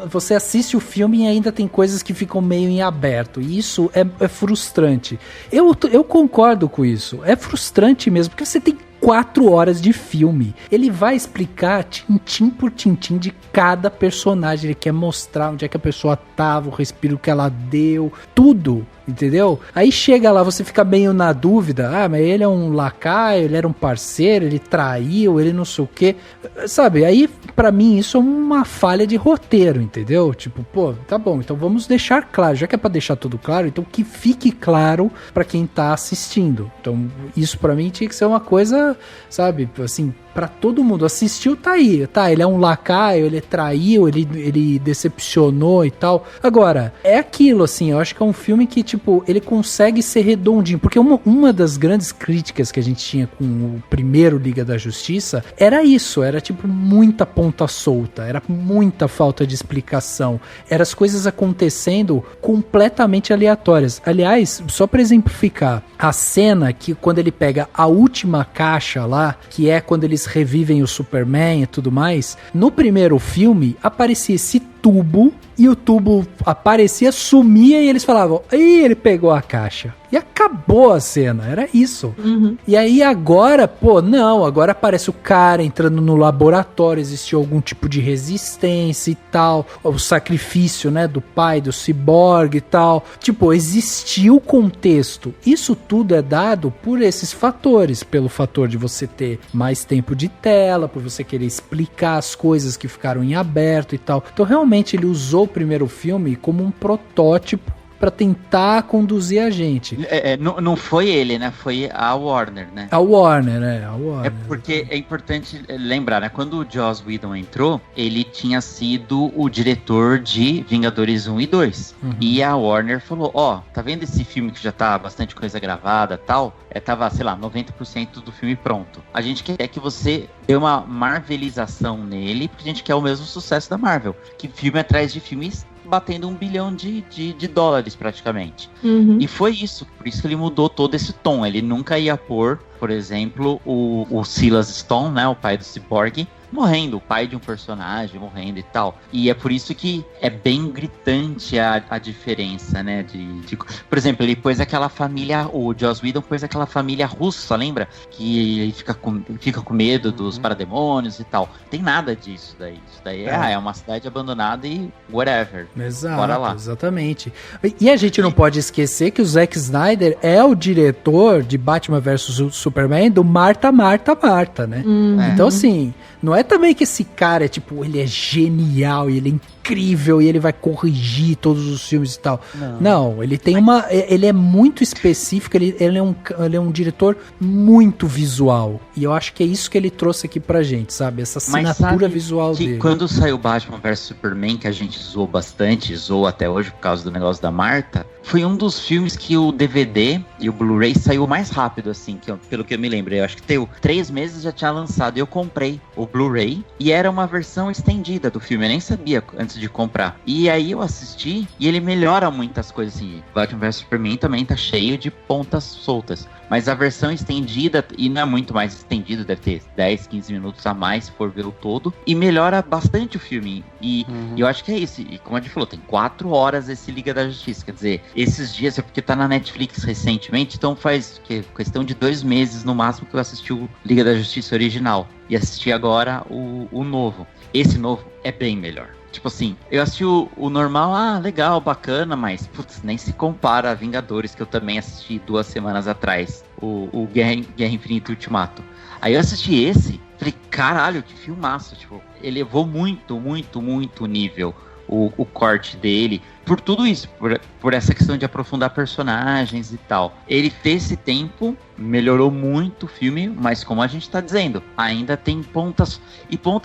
você assiste o filme e ainda tem coisas que ficam meio em aberto, e isso é frustrante. Eu concordo com isso, é frustrante mesmo, porque você tem 4 horas de filme. Ele vai explicar tintim por tintim de cada personagem. Ele quer mostrar onde é que a pessoa tava, o respiro que ela deu, tudo, entendeu? Aí chega lá, você fica meio na dúvida, mas ele é um lacaio, ele era um parceiro, ele traiu, ele não sei o quê, sabe? Aí, pra mim, isso é uma falha de roteiro, entendeu? Tipo, tá bom, então vamos deixar claro, já que é pra deixar tudo claro, então que fique claro pra quem tá assistindo. Então, isso pra mim tinha que ser uma coisa, sabe, assim, pra todo mundo. Assistiu, tá aí, ele é um lacaio, ele traiu, ele decepcionou e tal. Agora, é aquilo, assim, eu acho que é um filme que, tipo, ele consegue ser redondinho, porque uma das grandes críticas que a gente tinha com o primeiro Liga da Justiça era isso, era tipo muita ponta solta, era muita falta de explicação, eram as coisas acontecendo completamente aleatórias. Aliás, só pra exemplificar, a cena que quando ele pega a última caixa lá, que é quando eles revivem o Superman e tudo mais, no primeiro filme aparecia esse tubo, e o tubo aparecia, sumia, e eles falavam, ih, ele pegou a caixa. E acabou a cena, era isso. E aí agora, agora aparece o cara entrando no laboratório, existiu algum tipo de resistência e tal, o sacrifício, né, do pai, do Cyborg e tal. Tipo, existiu contexto. Isso tudo é dado por esses fatores, pelo fator de você ter mais tempo de tela, por você querer explicar as coisas que ficaram em aberto e tal. Então, realmente, ele usou o primeiro filme como um protótipo pra tentar conduzir a gente. Não foi ele, né? Foi a Warner, né? A Warner, né? A Warner. É porque é importante lembrar, né? Quando o Joss Whedon entrou, ele tinha sido o diretor de Vingadores 1 e 2. E a Warner falou, tá vendo esse filme que já tá bastante coisa gravada e tal? Tava, sei lá, 90% do filme pronto. A gente quer que você dê uma marvelização nele, porque a gente quer o mesmo sucesso da Marvel. Que filme atrás de filmes batendo $1 bilhão de dólares praticamente. E foi isso, por isso que ele mudou todo esse tom. Ele nunca ia pôr por exemplo, o Silas Stone, né, o pai do Cyborg, morrendo, o pai de um personagem morrendo e tal. E é por isso que é bem gritante a diferença, né? Por exemplo, ele pôs aquela família, o Joss Whedon pôs aquela família russa, lembra? Que ele fica com medo dos parademônios e tal. Tem nada disso daí. Isso daí é uma cidade abandonada e whatever. Exato, bora lá. Exatamente. E a gente não pode esquecer que o Zack Snyder é o diretor de Batman vs Superman do Marta, né? Então, assim, não é também que esse cara ele é genial e ele é incrível e ele vai corrigir todos os filmes e tal. Não, ele tem ele é muito específico, ele é um diretor muito visual. E eu acho que é isso que ele trouxe aqui pra gente, sabe? Essa assinatura visual dele. Quando saiu Batman vs Superman, que a gente zoou bastante, zoou até hoje por causa do negócio da Marta, foi um dos filmes que o DVD e o Blu-ray saiu mais rápido, assim, pelo que eu me lembro. Eu acho que deu 3 meses já tinha lançado. Eu comprei o Blu-ray e era uma versão estendida do filme. Eu nem sabia antes de comprar. E aí eu assisti e ele melhora muitas coisas, assim. Batman vs Superman também tá cheio de pontas soltas. Mas a versão estendida, e não é muito mais estendido, deve ter 10, 15 minutos a mais, se for ver o todo, e melhora bastante o filme. E eu acho que é isso. E como a gente falou, tem 4 horas esse Liga da Justiça. Quer dizer, esses dias, é porque tá na Netflix recentemente, então faz questão de 2 meses no máximo que eu assisti o Liga da Justiça original. E assisti agora o novo. Esse novo é bem melhor. Tipo assim, eu assisti o normal, legal, bacana, mas, putz, nem se compara a Vingadores, que eu também assisti 2 semanas atrás, o Guerra Infinita Ultimato. Aí eu assisti esse, falei, caralho, que filmaço, tipo, elevou muito, muito, muito o nível, o corte dele, por tudo isso, por essa questão de aprofundar personagens e tal. Ele fez esse tempo, melhorou muito o filme, mas como a gente tá dizendo, ainda tem pontas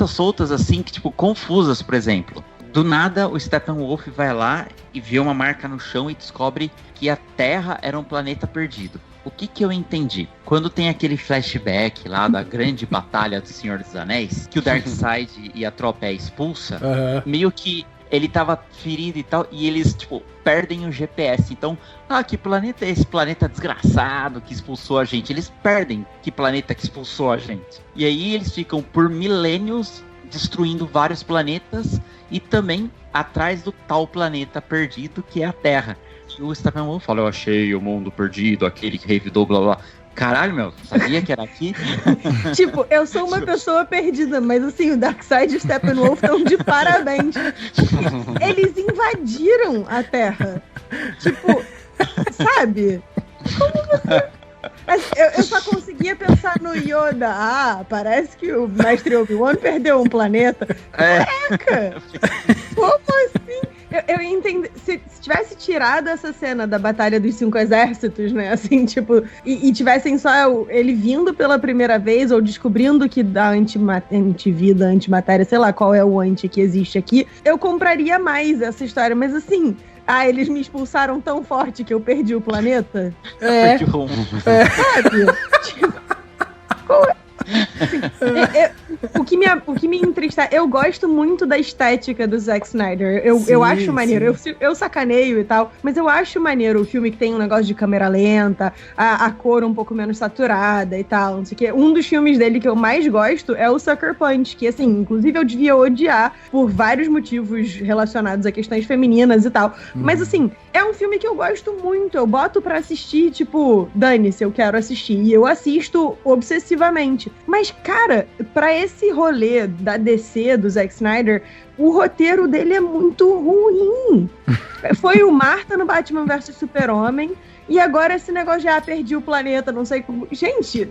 soltas assim, que tipo, confusas, por exemplo. Do nada, o Steppenwolf vai lá e vê uma marca no chão e descobre que a Terra era um planeta perdido. O que eu entendi? Quando tem aquele flashback lá da grande batalha do Senhor dos Anéis, que o Darkseid e a tropa é expulsa, meio que ele tava ferido e tal, e eles, tipo, perdem o GPS. Então, que planeta é esse? Planeta desgraçado que expulsou a gente. Eles perdem que planeta que expulsou a gente. E aí eles ficam por milênios destruindo vários planetas e também atrás do tal planeta perdido que é a Terra. E o Steppenwolf fala, eu achei o mundo perdido, aquele que revidou, blá blá. Caralho, meu, sabia que era aqui? Tipo, eu sou uma pessoa perdida, mas assim, o Darkseid e o Steppenwolf estão de parabéns. Eles invadiram a Terra. Tipo, sabe? Como você... Eu só conseguia pensar no Yoda. Parece que o Mestre Obi-Wan perdeu um planeta. Caraca! Como assim? Eu entendi. Se tivesse tirado essa cena da Batalha dos 5 Exércitos, né? Assim, tipo, e tivessem só ele vindo pela primeira vez ou descobrindo que dá antivida, antimatéria, sei lá qual é o anti que existe aqui, eu compraria mais essa história. Mas assim. Eles me expulsaram tão forte que eu perdi o planeta? Sabe? Tipo, o que me entristece, eu gosto muito da estética do Zack Snyder. Eu acho maneiro. Eu sacaneio e tal, mas eu acho maneiro o filme que tem um negócio de câmera lenta, a cor um pouco menos saturada e tal, não sei o quê. Um dos filmes dele que eu mais gosto é o Sucker Punch, que assim, inclusive eu devia odiar por vários motivos relacionados a questões femininas e tal. Mas assim, é um filme que eu gosto muito. Eu boto pra assistir, tipo, dane-se, eu quero assistir. E eu assisto obsessivamente. Mas, cara, pra esse rolê da DC, do Zack Snyder, o roteiro dele é muito ruim. Foi o Marta no Batman vs Super-Homem, e agora esse negócio de perdi o planeta, não sei como... Gente...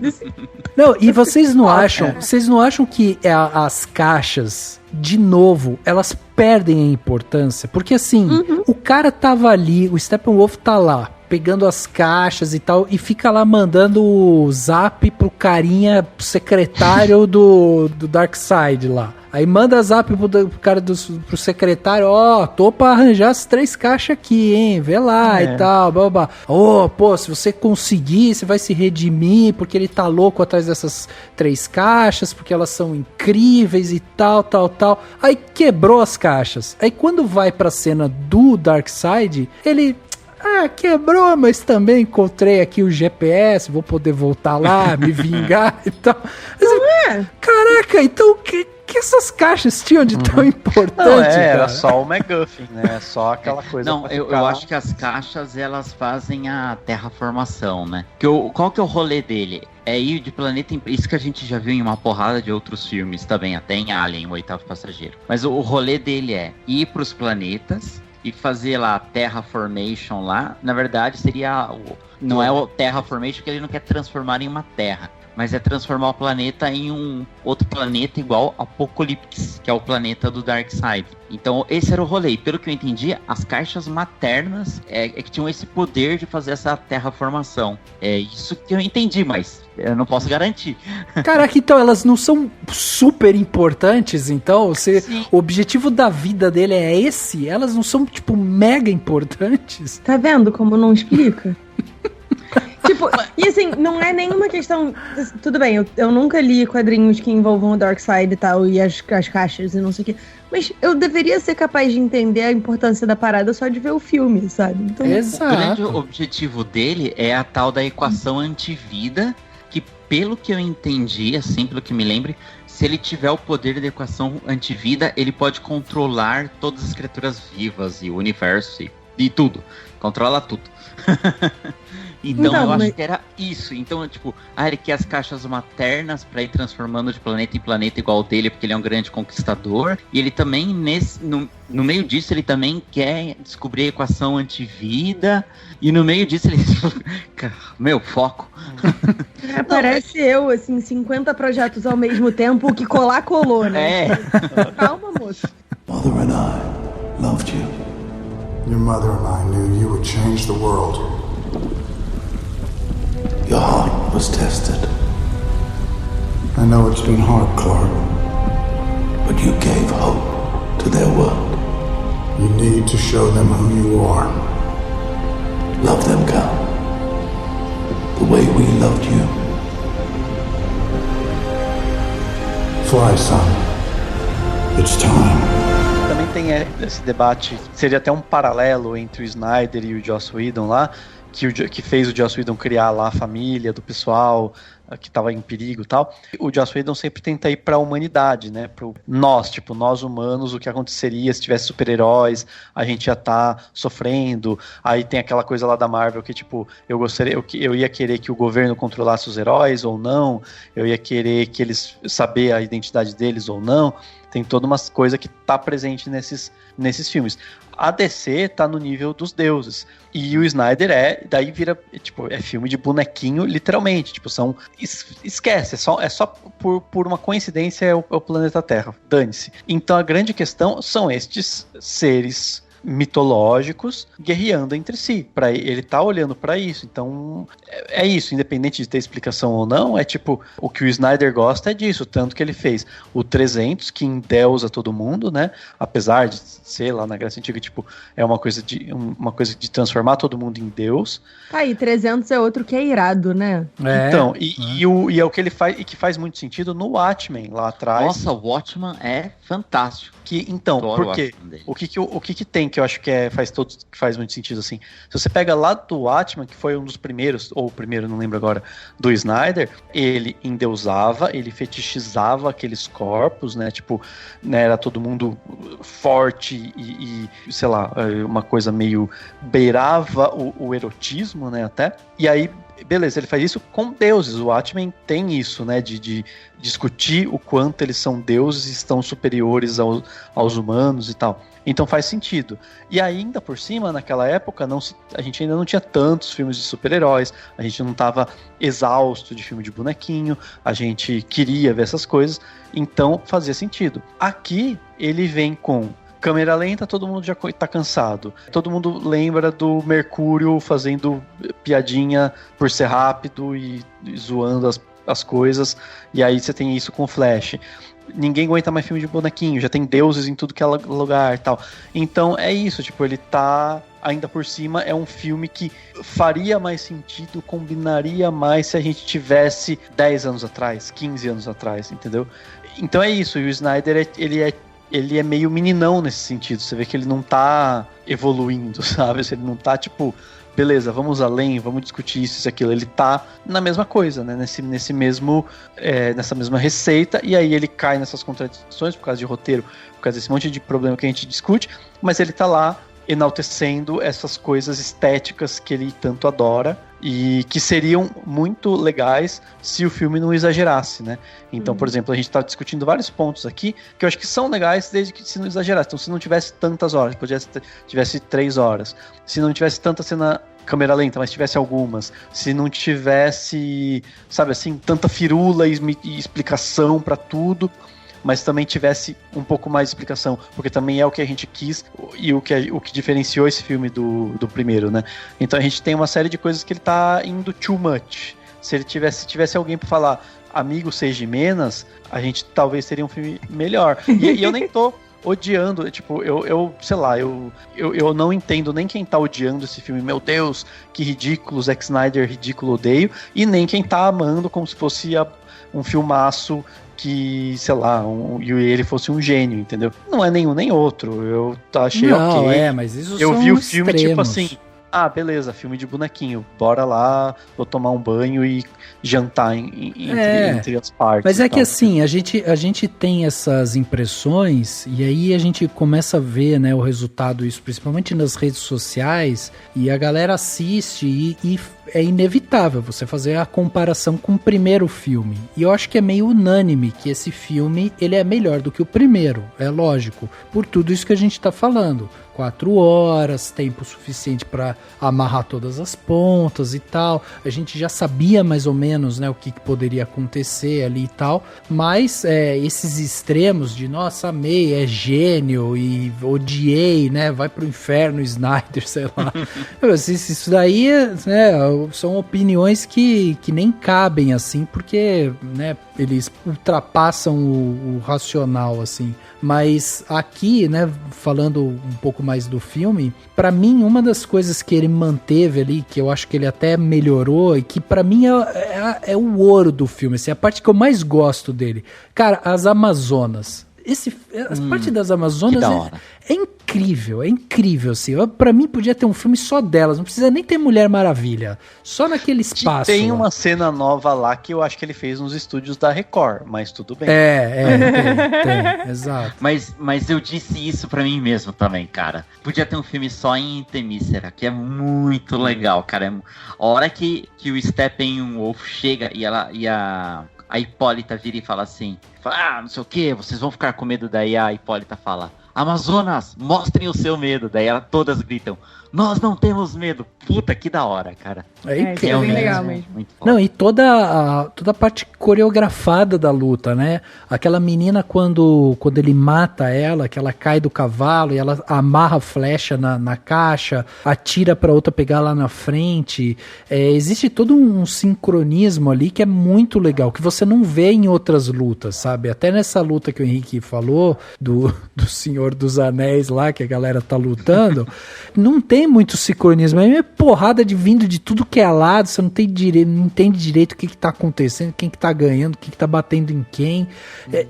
Não, e vocês não acham que as caixas, de novo, elas perdem a importância? Porque assim, o cara tava ali, o Steppenwolf tá lá, pegando as caixas e tal, e fica lá mandando o zap pro carinha, pro secretário do Darkseid lá. Aí manda zap pro cara pro secretário, tô pra arranjar as 3 caixas aqui, hein, vê lá e tal, blá, blá. Pô, se você conseguir, você vai se redimir, porque ele tá louco atrás dessas 3 caixas, porque elas são incríveis e tal. Aí quebrou as caixas. Aí quando vai pra cena do Darkseid, ele... quebrou, mas também encontrei aqui o GPS, vou poder voltar lá, me vingar e tal. Mas, caraca, então o que essas caixas tinham de tão importante? Não, era só o MacGuffin, né? Só aquela coisa. Não, eu acho que as caixas, elas fazem a terraformação, né? Qual que é o rolê dele? É ir de planeta em... Isso que a gente já viu em uma porrada de outros filmes também, até em Alien, o Oitavo Passageiro. Mas o rolê dele é ir pros planetas e fazer lá a Terraformation lá. Na verdade, seria... Não é o Terraformation, porque ele não quer transformar em uma terra, mas é transformar o planeta em um outro planeta igual Apocalipse, que é o planeta do Darkseid. Então esse era o rolê. Pelo que eu entendi, as caixas maternas que tinham esse poder de fazer essa terraformação. É isso que eu entendi, mas eu não posso garantir. Caraca, então elas não são super importantes, então? O objetivo da vida dele é esse? Elas não são, tipo, mega importantes? Tá vendo como não explica? Tipo, e assim, não é nenhuma questão... Tudo bem, eu nunca li quadrinhos que envolvam o Darkseid e tal, e as caixas e não sei o quê. Mas eu deveria ser capaz de entender a importância da parada só de ver o filme, sabe? Então, exato. O grande objetivo dele é a tal da equação antivida, que pelo que eu entendi, assim, pelo que me lembro, se ele tiver o poder da equação antivida, ele pode controlar todas as criaturas vivas e o universo e tudo. Controla tudo. Então eu acho que era isso. Então, tipo, ele quer as caixas maternas pra ir transformando de planeta em planeta igual o dele, porque ele é um grande conquistador. E ele também, no meio disso, ele também quer descobrir a equação antivida. E no meio disso, ele... Meu, foco. Parece eu, assim, 50 projetos ao mesmo tempo, o que colar, colou, né? Calma, moço. Mother and I loved you. Your mother and I knew you would change the world. Your heart was tested. I know it's been hard, Clark. But you gave hope to their world. You need to show them who you are. Love them, Cal. The way we loved you. Fly, son. It's time. Também tem esse debate, seria até um paralelo entre o Snyder e o Joss Whedon lá, que fez o Joss Whedon criar lá a família do pessoal que estava em perigo e tal. O Joss Whedon sempre tenta ir para a humanidade, né? Pro nós, tipo, nós humanos, o que aconteceria se tivesse super-heróis, a gente ia estar sofrendo. Aí tem aquela coisa lá da Marvel que, tipo, eu ia querer que o governo controlasse os heróis ou não, eu ia querer que eles saber a identidade deles ou não. Tem toda uma coisa que tá presente nesses filmes. A DC tá no nível dos deuses. E o Snyder daí vira, tipo, é filme de bonequinho, literalmente. Tipo, esquece, é só por uma coincidência é o planeta Terra. Dane-se. Então a grande questão são estes seres mitológicos guerreando entre si. Ele tá olhando pra isso. Então é isso, independente de ter explicação ou não, é tipo, o que o Snyder gosta é disso, tanto que ele fez o 300, que endeusa todo mundo, né? Apesar de ser lá na Grécia Antiga, tipo, é uma coisa de transformar todo mundo em Deus. E 300 é outro que é irado, né? Então, e é o que ele faz, e que faz muito sentido no Watchmen lá atrás. Nossa, o Watchmen é fantástico. Então, por quê? O que tem que eu acho que faz muito sentido, assim. Se você pega lá do Watchmen, que foi um dos primeiros, ou o primeiro, não lembro agora, do Snyder, ele endeusava, ele fetichizava aqueles corpos, né? Tipo, né, era todo mundo forte e sei lá, uma coisa meio beirava o erotismo, né, até. E aí, beleza, ele faz isso com deuses. O Watchmen tem isso, né, de discutir o quanto eles são deuses e estão superiores aos humanos e tal. Então faz sentido. E ainda por cima, naquela época, a gente ainda não tinha tantos filmes de super-heróis, a gente não estava exausto de filme de bonequinho, a gente queria ver essas coisas, então fazia sentido. Aqui, ele vem com câmera lenta, todo mundo já tá cansado. Todo mundo lembra do Mercúrio fazendo piadinha por ser rápido e zoando as coisas, e aí você tem isso com o Flash. Ninguém aguenta mais filme de bonequinho, já tem deuses em tudo que é lugar e tal. Então é isso, tipo, ele tá, ainda por cima, é um filme que faria mais sentido, combinaria mais se a gente tivesse 10 anos atrás, 15 anos atrás, entendeu? Então é isso, e o Snyder, ele é meio meninão nesse sentido. Você vê que ele não tá evoluindo, sabe? Ele não tá, tipo, beleza, vamos além, vamos discutir isso e aquilo. Ele tá na mesma coisa, né? Nessa mesma receita, e aí ele cai nessas contradições por causa de roteiro, por causa desse monte de problema que a gente discute, mas ele tá lá enaltecendo essas coisas estéticas que ele tanto adora e que seriam muito legais se o filme não exagerasse, né? Então, por exemplo, a gente tá discutindo vários pontos aqui que eu acho que são legais desde que se não exagerasse. Então, se não tivesse tantas horas, tivesse 3 horas, se não tivesse tanta cena câmera lenta, mas tivesse algumas, se não tivesse, sabe assim, tanta firula e explicação pra tudo, mas também tivesse um pouco mais de explicação, porque também é o que a gente quis e o que diferenciou esse filme do primeiro, né? Então a gente tem uma série de coisas que ele tá indo too much. Se tivesse alguém pra falar amigo seja menos, a gente talvez teria um filme melhor. E eu nem tô odiando, tipo, eu sei lá, eu não entendo nem quem tá odiando esse filme, meu Deus, que ridículo, Zack Snyder, ridículo, odeio, e nem quem tá amando como se fosse um filmaço que, sei lá, e ele fosse um gênio, entendeu? Não é nenhum nem outro, eu achei não, ok. Mas isso eu são vi o filme extremos. tipo assim, beleza, filme de bonequinho, bora lá, vou tomar um banho e jantar entre as partes. Mas é que assim, a gente tem essas impressões e aí a gente começa a ver, né, o resultado, isso principalmente nas redes sociais, e a galera assiste e é inevitável você fazer a comparação com o primeiro filme. E eu acho que é meio unânime que esse filme ele é melhor do que o primeiro, é lógico, por tudo isso que a gente tá falando. 4 horas, tempo suficiente para amarrar todas as pontas e tal. A gente já sabia mais ou menos, né, o que poderia acontecer ali e tal. Mas esses extremos de, nossa, amei, é gênio e odiei, né, vai pro inferno, Snyder, sei lá. Isso daí, né, são opiniões que nem cabem, assim, porque, né, eles ultrapassam o racional, assim. Mas aqui, né, falando um pouco mais do filme, pra mim, uma das coisas que ele manteve ali, que eu acho que ele até melhorou, e que pra mim é o ouro do filme, assim, a parte que eu mais gosto dele. Cara, as Amazonas. A parte das Amazonas é incrível, assim. Pra mim podia ter um filme só delas, não precisa nem ter Mulher Maravilha, só naquele espaço. Tem uma cena nova lá que eu acho que ele fez nos estúdios da Record, mas tudo bem. Tem, exato. Mas eu disse isso pra mim mesmo também, cara. Podia ter um filme só em Temícera, que é muito legal, cara. A hora que o Steppenwolf chega e a Hipólita vira e fala assim, não sei o que, vocês vão ficar com medo. Daí a Hipólita fala, Amazonas, mostrem o seu medo. Daí todas gritam, nós não temos medo. Puta, que da hora, cara. É bem legal mesmo. Não, e toda a parte coreografada da luta, né? Aquela menina, quando ele mata ela, que ela cai do cavalo e ela amarra a flecha na caixa, atira pra outra pegar lá na frente. Existe todo um sincronismo ali que é muito legal, que você não vê em outras lutas, sabe? Até nessa luta que o Henrique falou, do Senhor dos Anéis lá, que a galera tá lutando, não tem muito sincronismo. É porrada vindo de tudo que é lado, você não entende direito o que tá acontecendo, quem que tá ganhando, o que tá batendo em quem.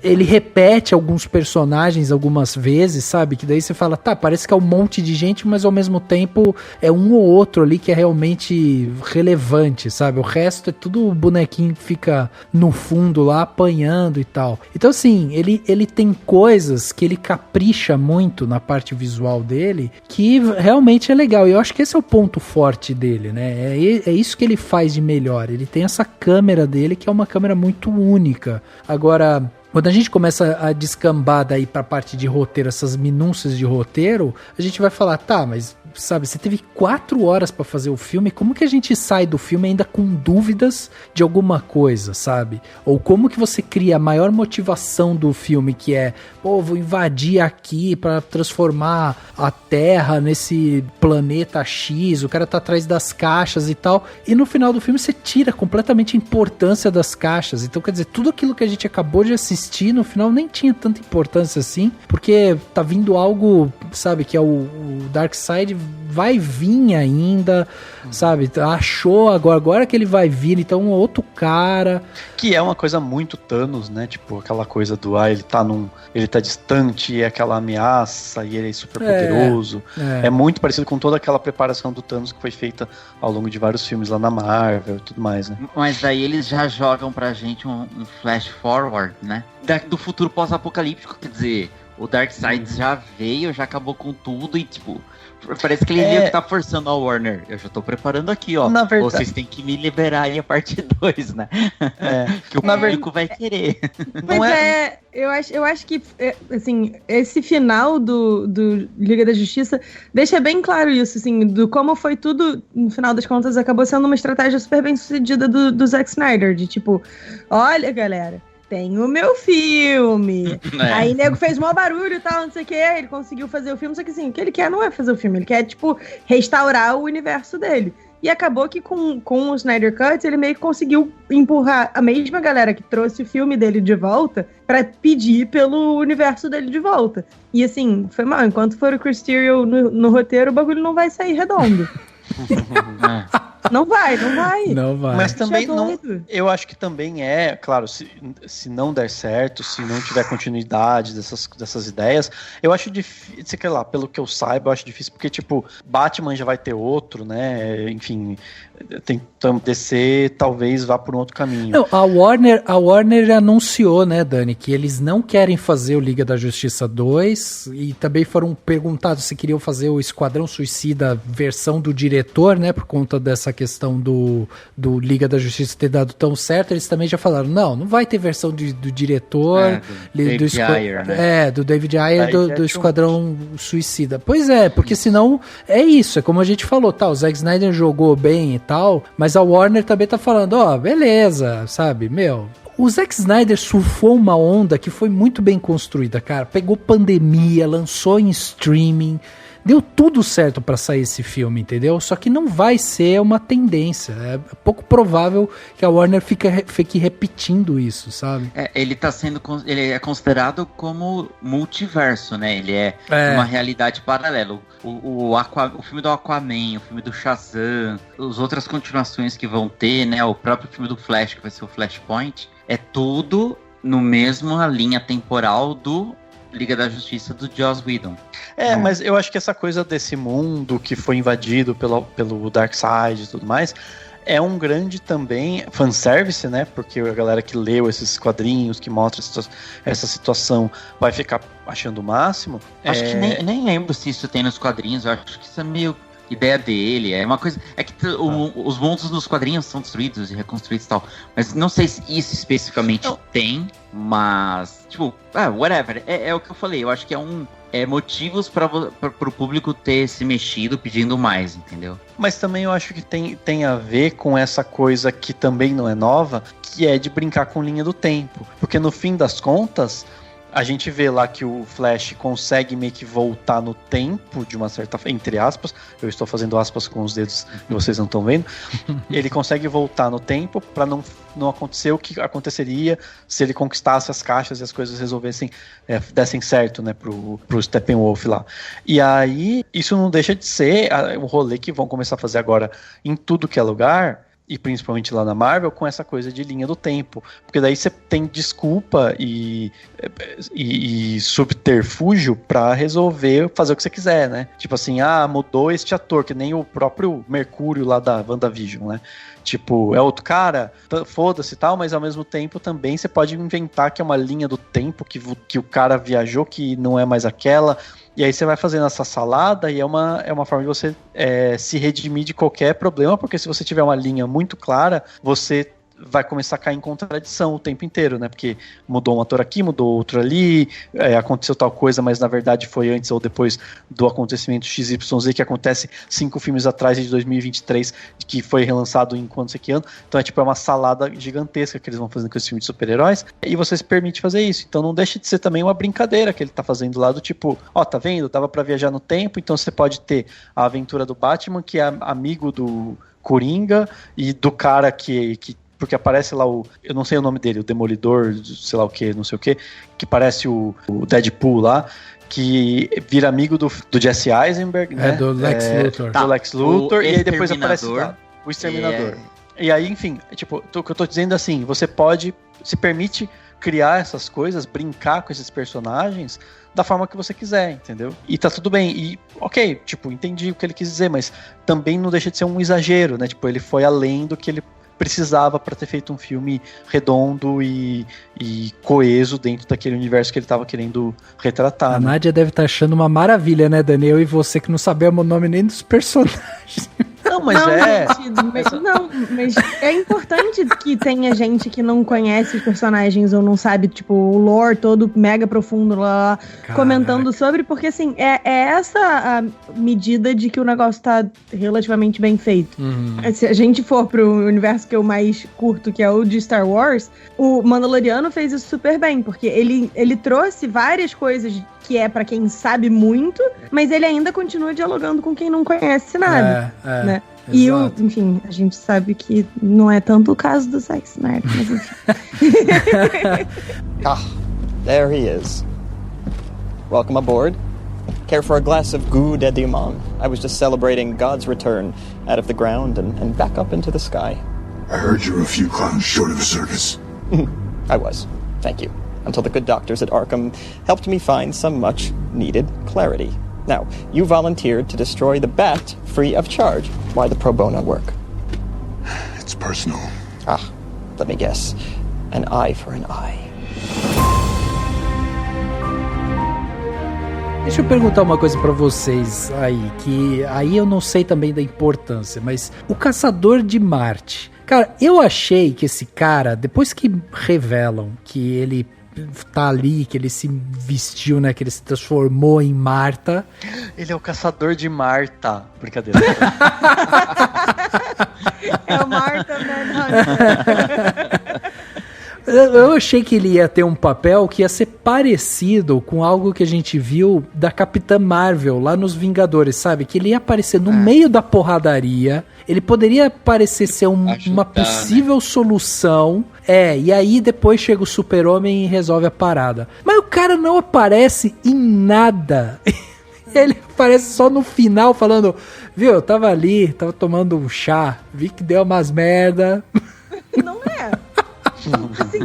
Ele repete alguns personagens algumas vezes, sabe? Que daí você fala, parece que é um monte de gente, mas ao mesmo tempo é um ou outro ali que é realmente relevante, sabe? O resto é tudo bonequinho que fica no fundo lá apanhando e tal. Então assim, ele tem coisas que ele capricha muito na parte visual dele, que realmente é legal. E eu acho que esse é o ponto forte dele, né? É isso que ele faz de melhor. Ele tem essa câmera dele, que é uma câmera muito única. Agora, quando a gente começa a descambar daí pra parte de roteiro, essas minúcias de roteiro, a gente vai falar, mas sabe, você teve 4 horas pra fazer o filme, como que a gente sai do filme ainda com dúvidas de alguma coisa, sabe? Ou como que você cria a maior motivação do filme, que é, vou invadir aqui pra transformar a Terra nesse planeta X, o cara tá atrás das caixas e tal, e no final do filme você tira completamente a importância das caixas. Então, quer dizer, tudo aquilo que a gente acabou de assistir, no final nem tinha tanta importância assim, porque tá vindo algo, sabe, que é o Darkseid vai vir ainda, sabe? Achou agora que ele vai vir, então outro cara. Que é uma coisa muito Thanos, né? Tipo, aquela coisa do, ele tá distante, é aquela ameaça, e ele é super poderoso. É muito parecido com toda aquela preparação do Thanos que foi feita ao longo de vários filmes lá na Marvel e tudo mais, né? Mas daí eles já jogam pra gente um flash forward, né? Do futuro pós-apocalíptico, quer dizer, o Darkseid já veio, já acabou com tudo e, tipo, parece que ele meio que tá forçando a Warner. Eu já tô preparando aqui, ó. Na verdade, vocês têm que me liberar aí a parte 2, né? Que o público vai querer. Pois eu acho que, assim, esse final do Liga da Justiça deixa bem claro isso, assim, do como foi tudo, no final das contas, acabou sendo uma estratégia super bem sucedida do Zack Snyder, de tipo, olha, galera, tem o meu filme. Aí o nego fez maior barulho e tal, não sei o que, ele conseguiu fazer o filme, só que assim, o que ele quer não é fazer o filme, ele quer, tipo, restaurar o universo dele. E acabou que com o Snyder Cut, ele meio que conseguiu empurrar a mesma galera que trouxe o filme dele de volta pra pedir pelo universo dele de volta. E assim, foi mal. Enquanto for o Chris Terrio no roteiro, o bagulho não vai sair redondo. Não vai. Mas também não. Eu acho que também claro, se não der certo, se não tiver continuidade dessas ideias, eu acho difícil, sei lá, pelo que eu saiba, eu acho difícil, porque, tipo, Batman já vai ter outro, né? Enfim, DC talvez vá por um outro caminho. Não, a Warner anunciou, né, Dani, que eles não querem fazer o Liga da Justiça 2 e também foram perguntados se queriam fazer o Esquadrão Suicida versão do diretor, né, por conta dessa questão do Liga da Justiça ter dado tão certo. Eles também já falaram, não vai ter versão do diretor do David Ayer do Esquadrão Suicida. Pois é, porque senão é isso, é como a gente falou, tá, o Zack Snyder jogou bem e tal, mas a Warner também tá falando, beleza, sabe, o Zack Snyder surfou uma onda que foi muito bem construída, cara, pegou pandemia, lançou em streaming, deu tudo certo pra sair esse filme, entendeu? Só que não vai ser uma tendência. É pouco provável que a Warner fique repetindo isso, sabe? Ele é considerado como multiverso, né? Ele é uma realidade paralela. O filme do Aquaman, o filme do Shazam, as outras continuações que vão ter, né? O próprio filme do Flash, que vai ser o Flashpoint, é tudo no mesma linha temporal do Liga da Justiça do Joss Whedon. Mas eu acho que essa coisa desse mundo que foi invadido pelo Darkseid e tudo mais é um grande também fanservice, né? Porque a galera que leu esses quadrinhos, que mostra essa situação, vai ficar achando o máximo. Acho que nem lembro se isso tem nos quadrinhos, eu acho que isso é meio ideia dele, é uma coisa, é que os mundos nos quadrinhos são destruídos e reconstruídos e tal, mas não sei se isso especificamente tem, mas, tipo, whatever, é o que eu falei, eu acho que motivos para o público ter se mexido pedindo mais, entendeu? Mas também eu acho que tem a ver com essa coisa que também não é nova, que é de brincar com linha do tempo, porque no fim das contas, a gente vê lá que o Flash consegue meio que voltar no tempo, de uma certa, entre aspas, eu estou fazendo aspas com os dedos e vocês não estão vendo, ele consegue voltar no tempo para não acontecer o que aconteceria se ele conquistasse as caixas e as coisas resolvessem, dessem certo, né, pro Steppenwolf lá. E aí, isso não deixa de ser o rolê que vão começar a fazer agora em tudo que é lugar, e principalmente lá na Marvel, com essa coisa de linha do tempo, porque daí você tem desculpa e subterfúgio pra resolver fazer o que você quiser, né? Tipo assim, mudou este ator, que nem o próprio Mercúrio lá da WandaVision, né? Tipo, é outro cara, foda-se e tal, mas ao mesmo tempo também você pode inventar que é uma linha do tempo, que o cara viajou, que não é mais aquela. E aí você vai fazendo essa salada e é uma forma de você se redimir de qualquer problema, porque se você tiver uma linha muito clara, você vai começar a cair em contradição o tempo inteiro, né? Porque mudou um ator aqui, mudou outro ali, aconteceu tal coisa, mas na verdade foi antes ou depois do acontecimento XYZ, que acontece 5 filmes atrás de 2023, que foi relançado em quanto sei que ano. Então é uma salada gigantesca que eles vão fazendo com esse filme de super-heróis, e você se permite fazer isso. Então não deixa de ser também uma brincadeira que ele tá fazendo lá, do tipo, tá vendo? Dava pra viajar no tempo, então você pode ter a aventura do Batman, que é amigo do Coringa, e do cara que porque aparece lá eu não sei o nome dele, o Demolidor, sei lá o que, não sei o que parece o Deadpool lá, que vira amigo do Jesse Eisenberg, né? Do Lex Luthor. Do Lex Luthor, e aí depois aparece o Exterminador. E aí, enfim, tipo, o que eu tô dizendo assim, você se permite criar essas coisas, brincar com esses personagens da forma que você quiser, entendeu? E tá tudo bem. E, ok, tipo, entendi o que ele quis dizer, mas também não deixa de ser um exagero, né? Tipo, ele foi além do que ele precisava para ter feito um filme redondo e coeso dentro daquele universo que ele tava querendo retratar. A Nádia deve estar achando uma maravilha, né, Daniel? E você que não sabemos o nome nem dos personagens. Não, mas mas é importante que tenha gente que não conhece os personagens ou não sabe, tipo, o lore todo mega profundo lá, comentando sobre, porque assim, é essa a medida de que o negócio tá relativamente bem feito. Se a gente for pro universo que eu mais curto, que é o de Star Wars, o Mandaloriano fez isso super bem, porque ele trouxe várias coisas que é pra quem sabe muito, mas ele ainda continua dialogando com quem não conhece nada, né? E, enfim, a gente sabe que não é tanto o caso do Zack Snyder, mas enfim. There he is. Welcome aboard. Care for a glass of Goo de Diamant? I was just celebrating God's return out of the ground and back up into the sky. I heard you were a few clowns short of a circus. I was. Thank you. Until the good doctors at Arkham helped me find some much-needed clarity. Now, you volunteered to destroy the Bat free of charge. Why the pro bono work? It's personal. Let me guess. An eye for an eye. Deixa eu perguntar uma coisa pra vocês aí, que aí eu não sei também da importância, mas o Caçador de Marte. Cara, eu achei que esse cara, depois que revelam que ele tá ali, que ele se vestiu, né, que ele se transformou em Marta. Ele é o Caçador de Marta. Brincadeira. É o Marta Manhunter. Eu achei que ele ia ter um papel que ia ser parecido com algo que a gente viu da Capitã Marvel lá nos Vingadores, sabe? Que ele ia aparecer no meio da porradaria, ele poderia parecer ser uma possível solução, e aí depois chega o Super-Homem e resolve a parada. Mas o cara não aparece em nada. Ele aparece só no final falando, viu, eu tava ali, tava tomando um chá, vi que deu umas merda. Não é. Assim,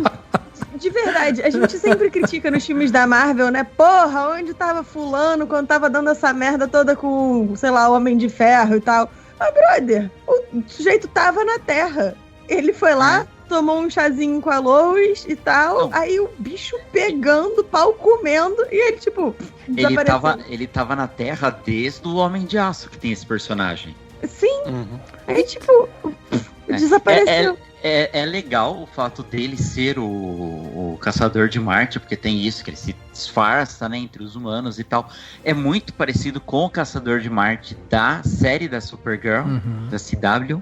de verdade, a gente sempre critica nos filmes da Marvel, né? Porra, onde tava fulano quando tava dando essa merda toda com, sei lá, o Homem de Ferro e tal. Mas, brother, o sujeito tava na Terra. Ele foi lá, tomou um chazinho com a Lois e tal, aí o bicho pegando, pau comendo, e ele, tipo, desapareceu. Ele tava na Terra desde o Homem de Aço, que tem esse personagem. Sim. Aí, tipo, desapareceu. É legal o fato dele ser o Caçador de Marte, porque tem isso, que ele se disfarça, né, entre os humanos e tal. É muito parecido com o Caçador de Marte da série da Supergirl, da CW,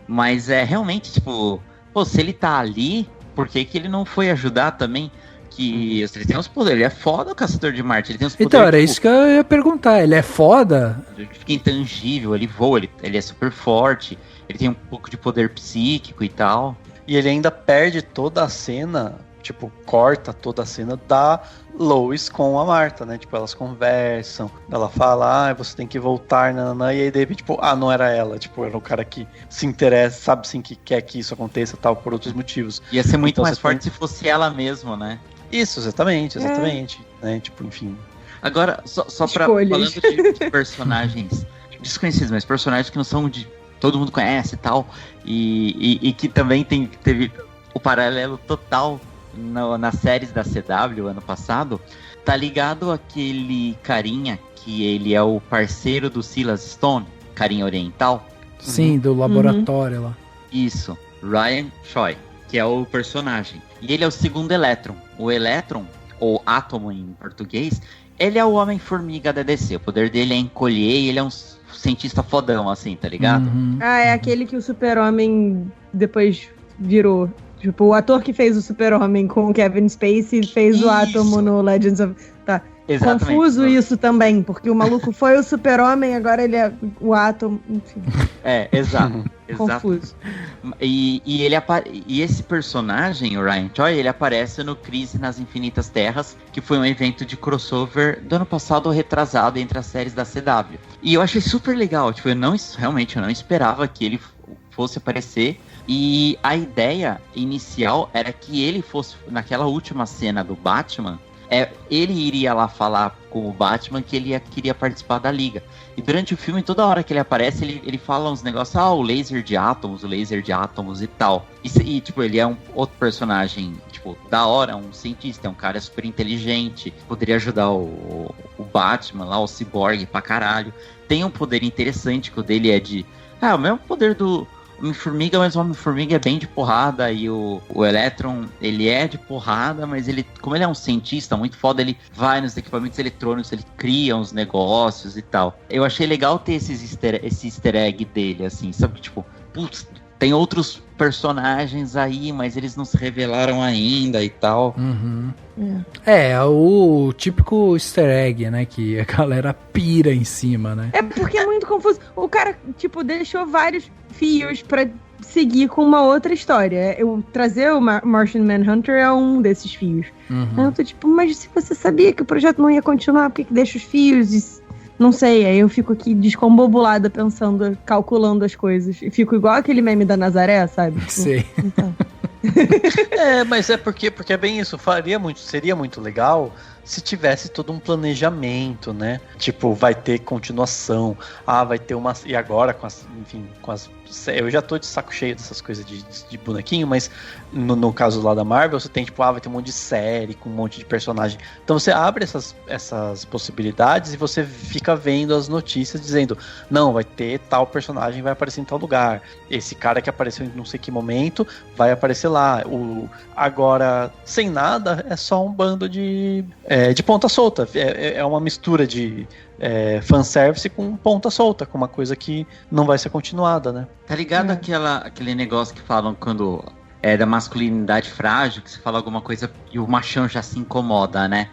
mas é realmente, tipo, pô, se ele tá ali, por que ele não foi ajudar também? Que ele tem uns poderes, ele é foda o Caçador de Marte, ele tem uns poderes. Então, era isso que eu ia perguntar, ele é foda? Ele fica intangível, ele voa, ele é super forte, ele tem um pouco de poder psíquico e tal. E ele ainda perde toda a cena, tipo, corta toda a cena da Lois com a Marta, né? Tipo, elas conversam, ela fala, você tem que voltar, nanana, e aí de repente, tipo, não era ela, tipo, era o cara que se interessa, sabe, sim, que quer que isso aconteça, tal, por outros motivos. Ia ser muito mais forte se fosse ela mesma, né? Isso, exatamente, né? Tipo, enfim. Agora, só pra falando de personagens desconhecidos, mas personagens que não são de todo mundo conhece e tal, e que também teve o paralelo total nas séries da CW ano passado, tá ligado aquele carinha que ele é o parceiro do Silas Stone, carinha oriental? Sim, do laboratório lá. Isso, Ryan Choi, que é o personagem. E ele é o segundo Electron. O Electron, ou Átomo em português, ele é o Homem-Formiga da DC. O poder dele é encolher e ele é um cientista fodão, assim, tá ligado? É aquele que o Super-Homem depois virou. Tipo, o ator que fez o Super-Homem com o Kevin Spacey fez o Átomo no Legends of... Tá. Exatamente. Confuso isso também, porque o maluco foi o Super-Homem, agora ele é o Atom, enfim. Exato. Confuso. E esse personagem, o Ryan Choi, ele aparece no Crise nas Infinitas Terras, que foi um evento de crossover do ano passado retrasado entre as séries da CW. E eu achei super legal, tipo, eu não esperava que ele fosse aparecer. E a ideia inicial era que ele fosse, naquela última cena do Batman, ele iria lá falar com o Batman que ele queria participar da Liga. E durante o filme, toda hora que ele aparece, ele fala uns negócios, o laser de átomos e tal. E tipo, ele é um outro personagem, tipo, da hora, um cientista, é um cara super inteligente, poderia ajudar o Batman lá, o Cyborg pra caralho. Tem um poder interessante que o dele é de... o mesmo poder do Homem-Formiga, mas o Homem-Formiga é bem de porrada, e o Electron, ele é de porrada, mas como ele é um cientista muito foda, ele vai nos equipamentos eletrônicos, ele cria uns negócios e tal. Eu achei legal ter esse easter egg dele, assim, sabe? Tipo, putz, tem outros personagens aí, mas eles não se revelaram ainda e tal. Uhum. É o típico easter egg, né? Que a galera pira em cima, né? É porque é muito confuso. O cara, tipo, deixou vários fios pra seguir com uma outra história. Trazer o Martian Manhunter é um desses fios. Eu tô tipo, mas se você sabia que o projeto não ia continuar, por que deixa os fios? Não sei, aí eu fico aqui descombobulada pensando, calculando as coisas. E fico igual aquele meme da Nazaré, sabe? Sei. Então. Mas é porque é bem isso. Seria muito legal se tivesse todo um planejamento, né? Tipo, vai ter continuação. Vai ter uma... E agora, com as... Eu já tô de saco cheio dessas coisas de bonequinho, mas no caso lá da Marvel, você tem, tipo, vai ter um monte de série com um monte de personagem. Então você abre essas possibilidades e você fica vendo as notícias dizendo, não, vai ter tal personagem, vai aparecer em tal lugar. Esse cara que apareceu em não sei que momento vai aparecer lá. Agora, sem nada, é só um bando de ponta solta. É uma mistura de fanservice com ponta solta, com uma coisa que não vai ser continuada, né? Tá ligado aquele negócio que falam quando é da masculinidade frágil, que você fala alguma coisa e o machão já se incomoda, né?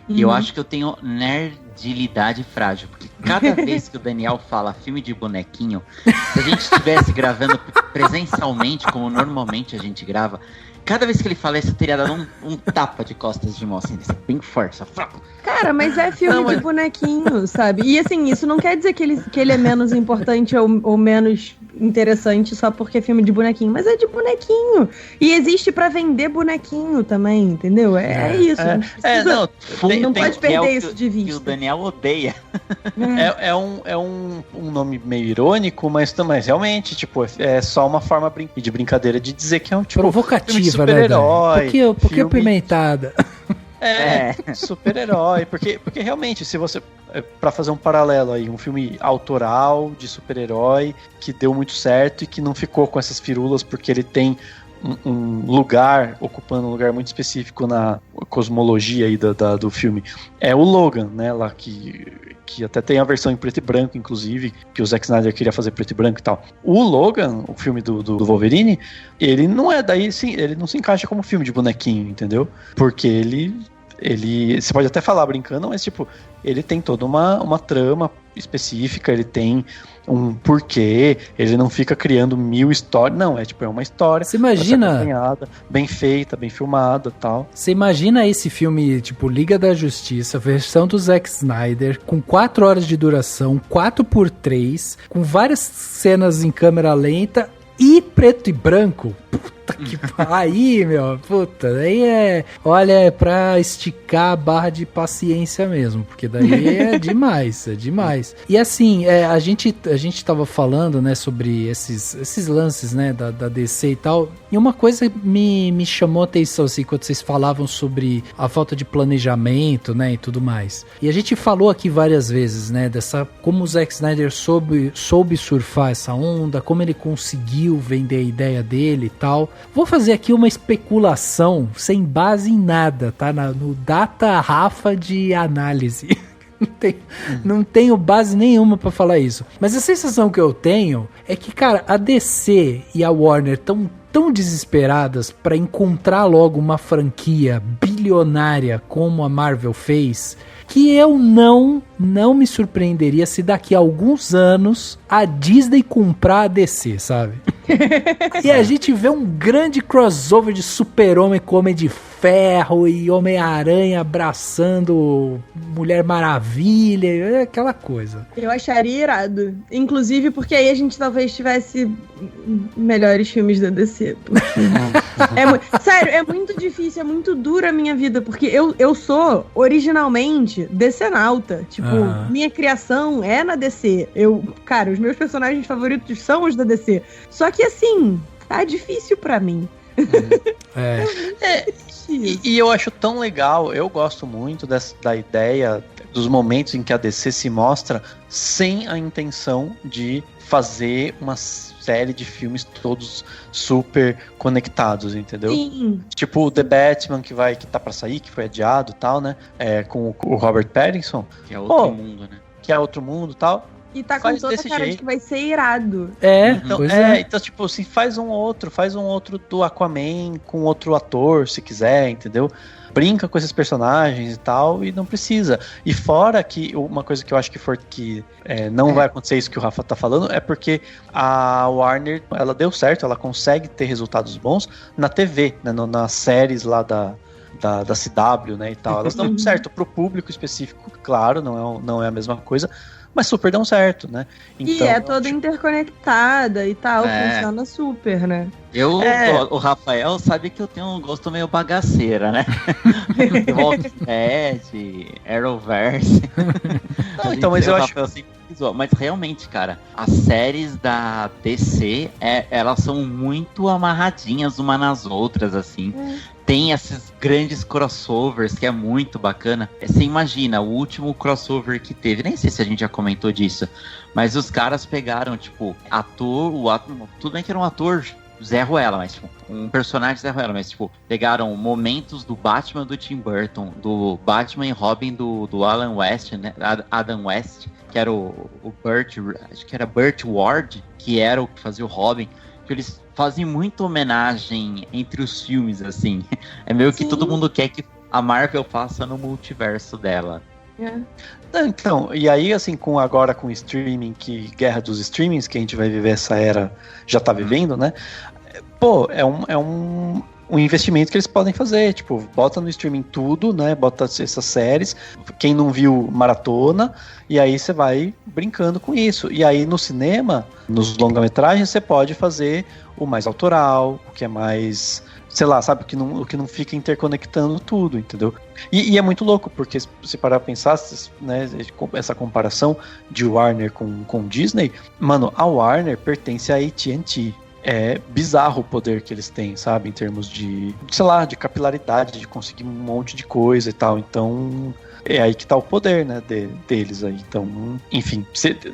E eu acho que eu tenho nerdilidade frágil, porque cada vez que o Daniel fala filme de bonequinho, se a gente estivesse gravando presencialmente, como normalmente a gente grava, cada vez que ele fala isso, eu teria dado um tapa de costas de mão, assim, bem forte, só fraco. Cara, mas é filme de bonequinho, sabe? E assim, isso não quer dizer que ele é menos importante ou menos interessante só porque é filme de bonequinho, mas é de bonequinho. E existe pra vender bonequinho também, entendeu? É isso. Não pode perder isso de vista. Que o Daniel odeia. É um nome meio irônico, mas realmente, tipo, é só uma forma de brincadeira de dizer que é um tipo provocativa, super-herói. Né? Por que pimentada? Super-herói, porque realmente, se você, pra fazer um paralelo aí, um filme autoral de super-herói que deu muito certo e que não ficou com essas firulas porque ele tem um lugar, ocupando um lugar muito específico na cosmologia aí do filme, é o Logan, né, lá que até tem a versão em preto e branco, inclusive, que o Zack Snyder queria fazer preto e branco e tal. O Logan, o filme do Wolverine, ele não é daí, sim, ele não se encaixa como filme de bonequinho, entendeu? Porque ele você pode até falar brincando, mas tipo, ele tem toda uma trama específica, ele tem um porquê, ele não fica criando 1000 histórias, não, é uma história. Você imagina, bem feita, bem filmada, tal. Você imagina esse filme, tipo, Liga da Justiça, versão do Zack Snyder, com 4 horas de duração, 4x3, com várias cenas em câmera lenta e preto e branco. Puta que aí, meu, puta, daí olha, pra esticar a barra de paciência mesmo, porque daí é demais. E assim, a gente tava falando, né, sobre esses lances, né, da DC e tal, e uma coisa me chamou a atenção, assim, quando vocês falavam sobre a falta de planejamento, né, e tudo mais. E a gente falou aqui várias vezes, né, como o Zack Snyder soube surfar essa onda, como ele conseguiu vender a ideia dele e tal. Vou fazer aqui uma especulação sem base em nada, tá? No Data Rafa de análise. Não tenho base nenhuma pra falar isso. Mas a sensação que eu tenho é que, cara, a DC e a Warner estão tão desesperadas pra encontrar logo uma franquia bilionária bilionária como a Marvel fez, que eu não me surpreenderia se daqui a alguns anos a Disney comprar a DC, sabe? E a gente vê um grande crossover de Super-Homem com Homem de Ferro e Homem-Aranha abraçando Mulher Maravilha, aquela coisa. Eu acharia irado. Inclusive porque aí a gente talvez tivesse melhores filmes da DC. Sério, é muito difícil, é muito dura a minha vida, porque eu sou originalmente DC-nauta. Tipo, minha criação é na DC. Cara, os meus personagens favoritos são os da DC. Só que assim, tá difícil pra mim. E eu acho tão legal, eu gosto muito da ideia dos momentos em que a DC se mostra sem a intenção de fazer uma série de filmes todos super conectados, entendeu? Sim. Tipo o The Batman que tá pra sair, que foi adiado e tal, né? Com o Robert Pattinson. Que é outro mundo, né? Que é outro mundo e tal. E tá com toda a cara de que vai ser irado. Então, tipo assim, faz um outro do Aquaman com outro ator, se quiser, entendeu? Brinca com esses personagens e tal, e não precisa. E fora que uma coisa que eu acho que não vai acontecer isso que o Rafa tá falando, é porque a Warner, ela deu certo, ela consegue ter resultados bons na TV, né, nas séries lá da CW, né, e tal. Elas dão certo pro público específico, claro, não é a mesma coisa, mas super dão certo, né? Então, e é toda interconectada e tal, funciona super, né? O Rafael sabe que eu tenho um gosto meio bagaceira, né? Walking Dead, Arrowverse. Não, então, mas eu acho... Mas realmente, cara, as séries da DC, elas são muito amarradinhas uma nas outras, assim. Tem esses grandes crossovers que é muito bacana. Você imagina, o último crossover que teve, nem sei se a gente já comentou disso, mas os caras pegaram, tipo, tudo bem que era um ator Zé Ruela, mas tipo, um personagem Zé Ruela, mas tipo, pegaram momentos do Batman do Tim Burton, do Batman e Robin do Alan West, né? Adam West, que era o Burt, acho que era Burt Ward, que era o que fazia o Robin, que eles fazem muita homenagem entre os filmes, assim. É meio que todo mundo quer que a Marvel faça no multiverso dela. Então, e aí assim, agora com o streaming, guerra dos streamings, que a gente vai viver essa era, já tá vivendo, né? Pô, é um investimento que eles podem fazer, tipo, bota no streaming tudo, né, bota essas séries, quem não viu, maratona, e aí você vai brincando com isso, e aí no cinema, nos longa-metragens, você pode fazer o mais autoral, o que é mais, sei lá, sabe, o que não fica interconectando tudo, entendeu? E é muito louco, porque se parar pra pensar, né, essa comparação de Warner com Disney, mano, a Warner pertence à AT&T. É bizarro o poder que eles têm, sabe? Em termos de, sei lá, de capilaridade, de conseguir um monte de coisa e tal. Então, é aí que tá o poder, né, deles aí. Então, enfim,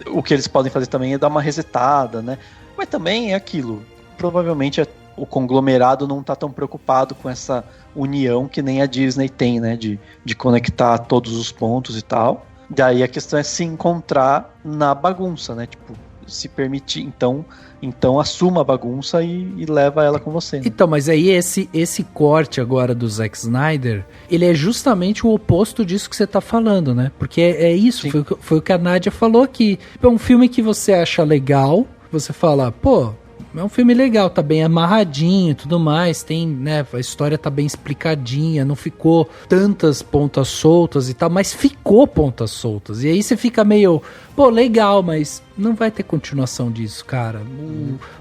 o que eles podem fazer também é dar uma resetada, né? Mas também é aquilo. Provavelmente o conglomerado não tá tão preocupado com essa união que nem a Disney tem, né? De conectar todos os pontos e tal. Daí a questão é se encontrar na bagunça, né? Tipo, se permitir, então assuma a bagunça e leva ela com você, né? Então, mas aí esse corte agora do Zack Snyder, ele é justamente o oposto disso que você tá falando, né? Porque é isso, foi o que a Nádia falou aqui. É um filme que você acha legal, você fala, pô, é um filme legal, tá bem amarradinho e tudo mais, tem, né, a história tá bem explicadinha, não ficou tantas pontas soltas e tal, mas ficou pontas soltas. E aí você fica meio, pô, legal, mas não vai ter continuação disso, cara.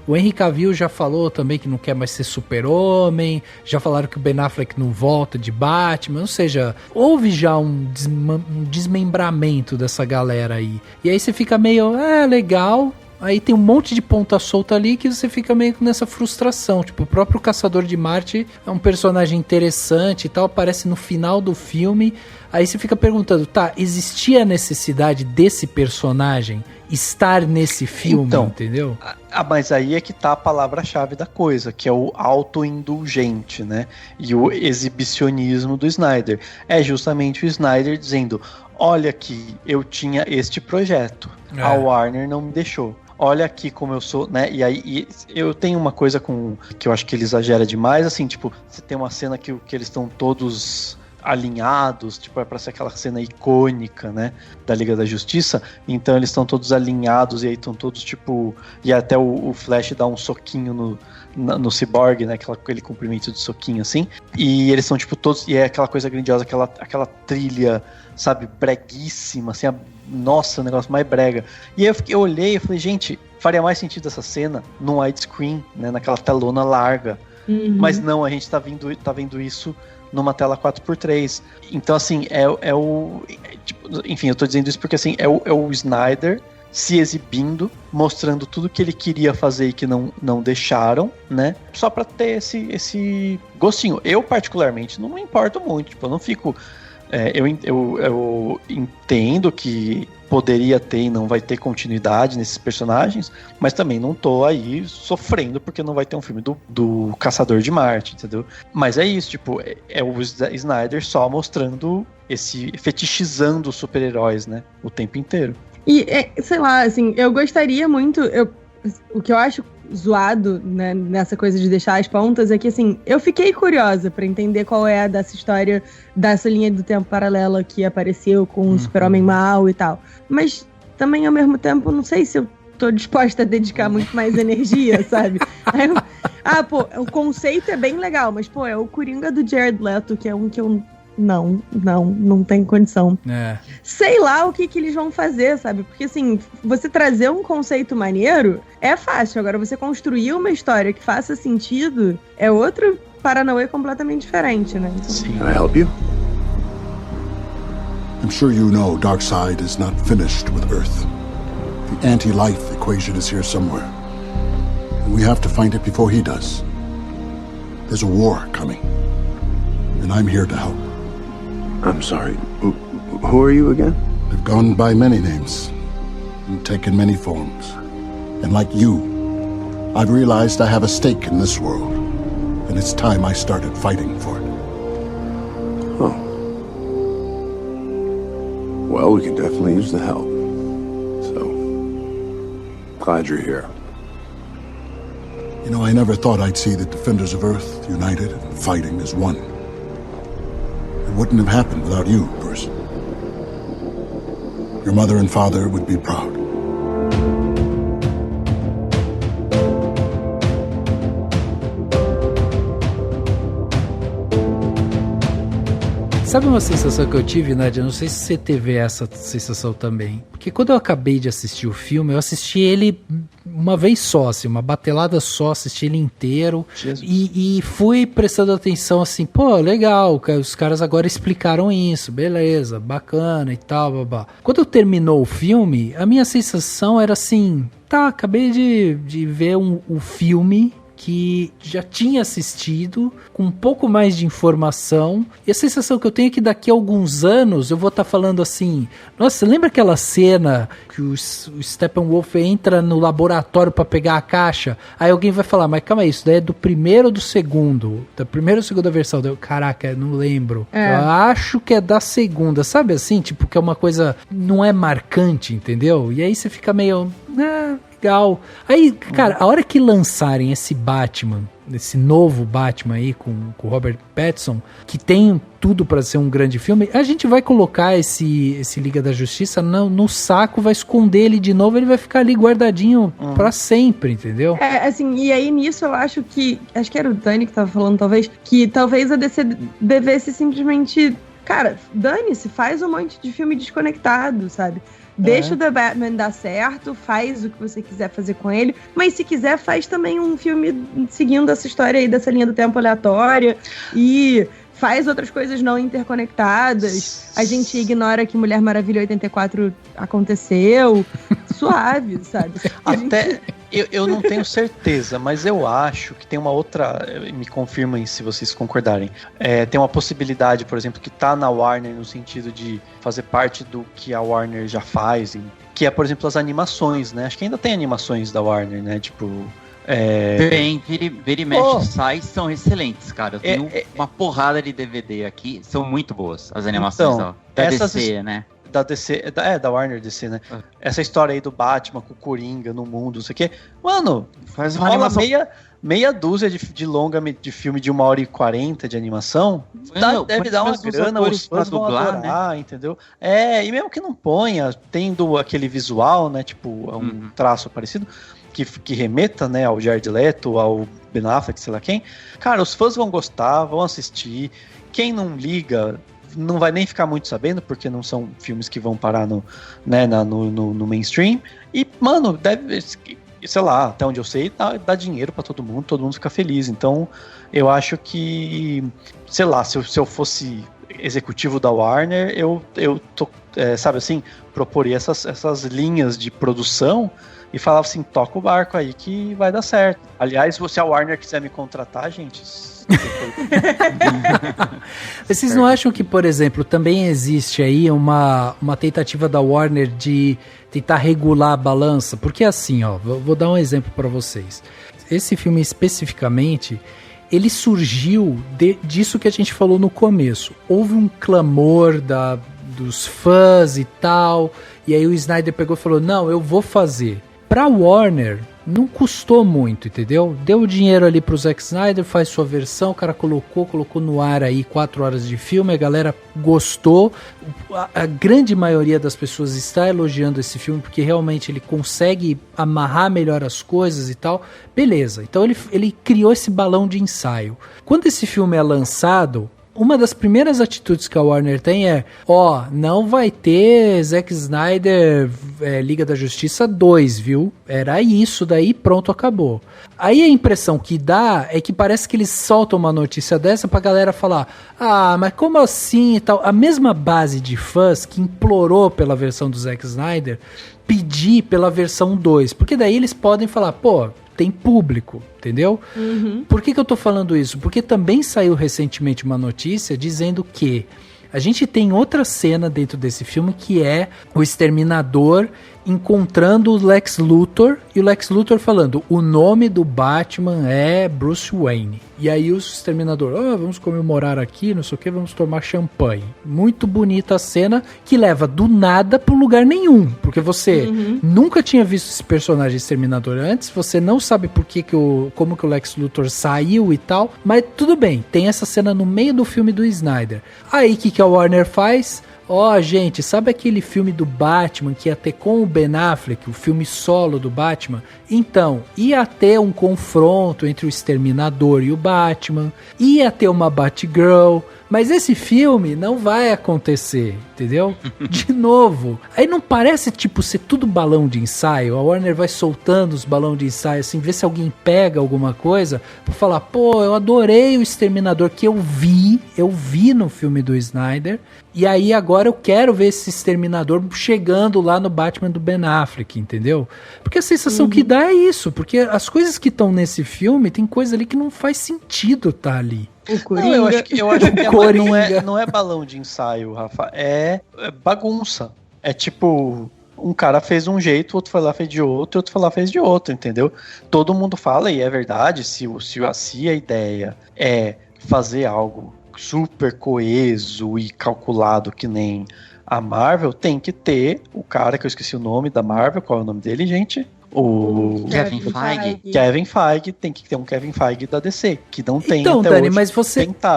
O Henry Cavill já falou também que não quer mais ser Super-Homem, já falaram que o Ben Affleck não volta de Batman, ou seja, houve já um desmembramento dessa galera aí. E aí você fica meio, legal. Aí tem um monte de ponta solta ali que você fica meio nessa frustração. Tipo, o próprio Caçador de Marte é um personagem interessante e tal, aparece no final do filme. Aí você fica perguntando, tá, existia a necessidade desse personagem estar nesse filme, então, entendeu? Mas aí é que tá a palavra-chave da coisa, que é o autoindulgente, né? E o exibicionismo do Snyder. É justamente o Snyder dizendo, olha aqui, eu tinha este projeto, a Warner não me deixou. Olha aqui como eu sou, né? E aí eu tenho uma coisa que eu acho que ele exagera demais, assim, tipo, você tem uma cena que eles estão todos alinhados, tipo, é pra ser aquela cena icônica, né, da Liga da Justiça, então eles estão todos alinhados e aí estão todos, tipo, e até o Flash dá um soquinho no Cyborg, né, aquele comprimento de soquinho, assim, e eles são, tipo, todos, e é aquela coisa grandiosa, aquela trilha, sabe, breguíssima, assim, nossa, o negócio mais brega. E aí eu olhei e falei, gente, faria mais sentido essa cena num widescreen, né, naquela telona larga, mas não, a gente tá vendo isso numa tela 4x3. Então, assim, tipo, enfim, eu tô dizendo isso porque, assim, é o Snyder se exibindo, mostrando tudo que ele queria fazer e que não deixaram, né? Só pra ter esse gostinho. Eu, particularmente, não me importo muito. Tipo, eu não fico... eu entendo que poderia ter e não vai ter continuidade nesses personagens, mas também não tô aí sofrendo porque não vai ter um filme do Caçador de Marte, entendeu? Mas é isso, tipo, é o Snyder só mostrando fetichizando os super-heróis, né? O tempo inteiro. E, sei lá, assim, eu gostaria muito... O que eu acho zoado, né, nessa coisa de deixar as pontas é que, assim, eu fiquei curiosa pra entender qual é dessa história, dessa linha do tempo paralela que apareceu com o Super-Homem mal e tal. Mas também, ao mesmo tempo, não sei se eu tô disposta a dedicar muito mais energia, sabe? Aí o conceito é bem legal, mas, é o Coringa do Jared Leto, que é um que eu... Não tem condição. Sei lá o que eles vão fazer, sabe? Porque, assim, você trazer um conceito maneiro é fácil. Agora, você construir uma história que faça sentido é outro Paranauê completamente diferente, né? Então... Sim. Can I help you? I'm sure you know Darkseid is not finished with Earth. The anti-life equation is here somewhere. And we have to find it before he does. There's a war coming. And I'm here to help. I'm sorry. Who are you again? I've gone by many names and taken many forms. And like you, I've realized I have a stake in this world. And it's time I started fighting for it. Oh. Well, we can definitely use the help. So, glad you're here. You know, I never thought I'd see the Defenders of Earth united and fighting as one. It wouldn't have happened without you, Bruce. Your mother and father would be proud. Sabe uma sensação que eu tive, Nádia? Não sei se você teve essa sensação também. Porque quando eu acabei de assistir o filme, eu assisti ele uma vez só, assim, uma batelada só, assisti ele inteiro. E fui prestando atenção assim, legal, os caras agora explicaram isso, beleza, bacana e tal, babá. Quando terminou o filme, a minha sensação era assim, acabei de ver um filme que já tinha assistido, com um pouco mais de informação, e a sensação que eu tenho é que daqui a alguns anos eu vou estar falando assim, nossa, lembra aquela cena que o Steppenwolf entra no laboratório para pegar a caixa? Aí alguém vai falar, mas calma aí, isso daí é do primeiro ou do segundo? Da primeira ou segunda versão? Caraca, não lembro. Eu acho que é da segunda, sabe assim? Tipo, que é uma coisa, não é marcante, entendeu? E aí você fica meio... legal. Aí, cara, a hora que lançarem esse Batman, esse novo Batman aí com o Robert Pattinson, que tem tudo pra ser um grande filme, a gente vai colocar esse Liga da Justiça no saco, vai esconder ele de novo, ele vai ficar ali guardadinho pra sempre, entendeu? Assim, e aí nisso eu acho que era o Dani que tava falando, que talvez a DC devesse simplesmente, cara, dane-se, faz um monte de filme desconectado, sabe? Deixa o The Batman dar certo, faz o que você quiser fazer com ele, mas se quiser faz também um filme seguindo essa história aí dessa linha do tempo aleatória e faz outras coisas não interconectadas. A gente ignora que Mulher Maravilha 84 aconteceu. Suave, sabe? Eu não tenho certeza, mas eu acho que tem uma outra... Me confirmem se vocês concordarem. Tem uma possibilidade, por exemplo, que tá na Warner no sentido de fazer parte do que a Warner já faz, que é, por exemplo, as animações, né? Acho que ainda tem animações da Warner, né? Tipo... Tem, vira e mexe, sai, são excelentes, cara. Eu tenho uma porrada de DVD aqui, são muito boas as animações da DC, né? da DC, da Warner DC, né? Essa história aí do Batman com o Coringa no mundo, não sei o quê. Mano, faz uma rola animação... meia dúzia de longa de filme de 1h40 de animação, deve dar uma grana, os fãs vão adorar, né? Entendeu? E mesmo que não ponha, tendo aquele visual, né, tipo, um traço parecido, que remeta, né, ao Jared Leto, ao Ben Affleck, sei lá quem, cara, os fãs vão gostar, vão assistir, quem não liga não vai nem ficar muito sabendo, porque não são filmes que vão parar no mainstream, e, mano, deve... sei lá, até onde eu sei, dá dinheiro pra todo mundo fica feliz. Então, eu acho que, sei lá, se eu fosse executivo da Warner, eu sabe assim, proporia essas linhas de produção e falava assim, toca o barco aí que vai dar certo. Aliás, se a Warner quiser me contratar, gente... Vocês não acham que, por exemplo, também existe aí uma tentativa da Warner de tentar regular a balança? Porque assim, ó, vou dar um exemplo para vocês. Esse filme especificamente, ele surgiu disso que a gente falou no começo. Houve um clamor dos fãs e tal, e aí o Snyder pegou e falou, não, eu vou fazer. Pra Warner, não custou muito, entendeu? Deu o dinheiro ali pro Zack Snyder, faz sua versão, o cara colocou no ar aí 4 horas de filme, a galera gostou. A grande maioria das pessoas está elogiando esse filme, porque realmente ele consegue amarrar melhor as coisas e tal. Beleza, então ele criou esse balão de ensaio. Quando esse filme é lançado... uma das primeiras atitudes que a Warner tem é, não vai ter Zack Snyder Liga da Justiça 2, viu? Era isso, daí pronto, acabou. Aí a impressão que dá é que parece que eles soltam uma notícia dessa pra galera falar, mas como assim e tal? A mesma base de fãs que implorou pela versão do Zack Snyder pedir pela versão 2, porque daí eles podem falar, tem público, entendeu? Por que eu tô falando isso? Porque também saiu recentemente uma notícia dizendo que a gente tem outra cena dentro desse filme que é o Exterminador encontrando o Lex Luthor e o Lex Luthor falando, o nome do Batman é Bruce Wayne. E aí o Exterminador, vamos comemorar aqui, não sei o que, vamos tomar champanhe. Muito bonita a cena que leva do nada pro lugar nenhum, porque você nunca tinha visto esse personagem Exterminador antes, você não sabe como que o Lex Luthor saiu e tal, mas tudo bem, tem essa cena no meio do filme do Snyder. Aí o que a Warner faz? Gente, sabe aquele filme do Batman que ia ter com o Ben Affleck, o filme solo do Batman? Então, ia ter um confronto entre o Exterminador e o Batman, ia ter uma Batgirl, mas esse filme não vai acontecer, entendeu? De novo. Aí não parece, ser tudo balão de ensaio? A Warner vai soltando os balões de ensaio, assim, ver se alguém pega alguma coisa, pra falar, eu adorei o Exterminador que eu vi no filme do Snyder, e aí agora eu quero ver esse Exterminador chegando lá no Batman do Ben Affleck, entendeu? Porque a sensação que dá é isso, porque as coisas que estão nesse filme, tem coisa ali que não faz sentido tá ali. Não, eu acho que não é balão de ensaio, Rafa. É bagunça. É tipo, um cara fez um jeito, o outro foi lá fez de outro, o outro foi lá fez de outro, entendeu? Todo mundo fala, e é verdade, se a ideia é fazer algo super coeso e calculado que nem a Marvel, tem que ter o cara que eu esqueci o nome da Marvel, qual é o nome dele, gente? O Kevin Feige. Kevin Feige, tem que ter um Kevin Feige da DC, que não tem então, até Dani, hoje. Mas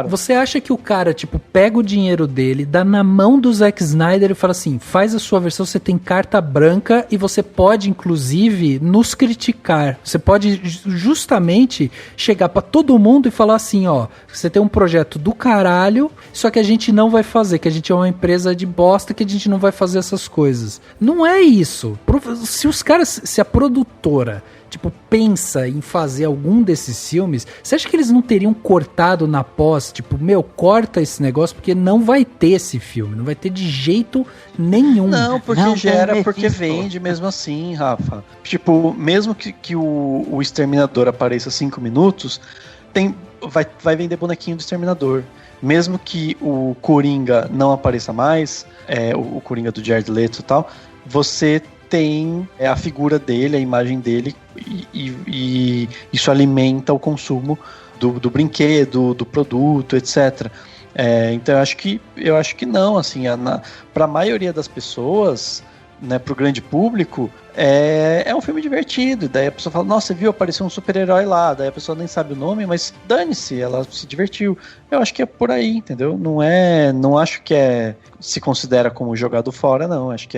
você acha que o cara, pega o dinheiro dele, dá na mão do Zack Snyder e fala assim, faz a sua versão, você tem carta branca e você pode, inclusive, nos criticar. Você pode justamente chegar pra todo mundo e falar assim, você tem um projeto do caralho, só que a gente não vai fazer, que a gente é uma empresa de bosta, que a gente não vai fazer essas coisas. Não é isso. Se os caras, se a produtora, pensa em fazer algum desses filmes, você acha que eles não teriam cortado na pós, corta esse negócio, porque não vai ter esse filme, não vai ter de jeito nenhum. Não, porque porque vende mesmo assim, Rafa. Mesmo que o Exterminador apareça 5 minutos, vai vender bonequinho do Exterminador. Mesmo que o Coringa não apareça mais, o Coringa do Jared Leto e tal, você tem a figura dele, a imagem dele, e isso alimenta o consumo do brinquedo, do produto, etc. Então eu acho que não, assim, pra maioria das pessoas, né, pro grande público, é um filme divertido. Daí a pessoa fala, nossa, você viu, apareceu um super-herói lá. Daí a pessoa nem sabe o nome, mas dane-se, ela se divertiu. Eu acho que é por aí, entendeu? Não acho que se considera como jogado fora, não. Acho que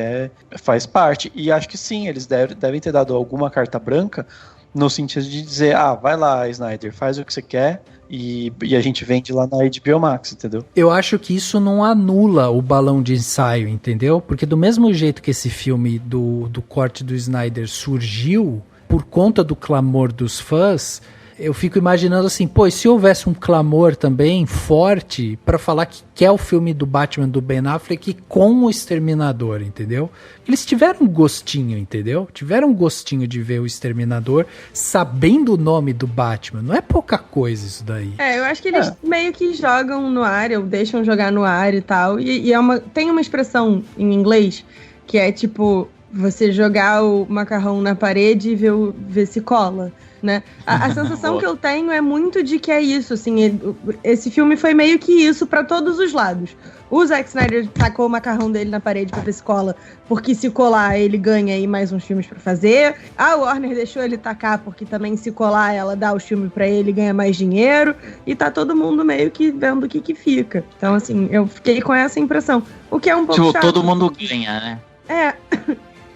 faz parte. E acho que sim, eles devem ter dado alguma carta branca no sentido de dizer, vai lá, Snyder, faz o que você quer. E a gente vende lá na HBO Max, entendeu? Eu acho que isso não anula o balão de ensaio, entendeu? Porque do mesmo jeito que esse filme do corte do Snyder surgiu, por conta do clamor dos fãs, eu fico imaginando assim, e se houvesse um clamor também forte pra falar que quer o filme do Batman do Ben Affleck com o Exterminador, entendeu? Eles tiveram um gostinho, entendeu? Tiveram um gostinho de ver o Exterminador sabendo o nome do Batman. Não é pouca coisa isso daí. Eu acho que eles meio que jogam no ar, ou deixam jogar no ar e tal. E tem uma expressão em inglês que é tipo, você jogar o macarrão na parede e ver se cola. Né? A sensação que eu tenho é muito de que é isso, assim, esse filme foi meio que isso pra todos os lados. O Zack Snyder tacou o macarrão dele na parede pra ver se cola, porque se colar ele ganha aí mais uns filmes pra fazer. A Warner deixou ele tacar, porque também se colar ela dá os filmes pra ele e ganha mais dinheiro. E tá todo mundo meio que vendo o que fica. Então, assim, eu fiquei com essa impressão. O que é um pouco chato. Todo mundo ganha, né?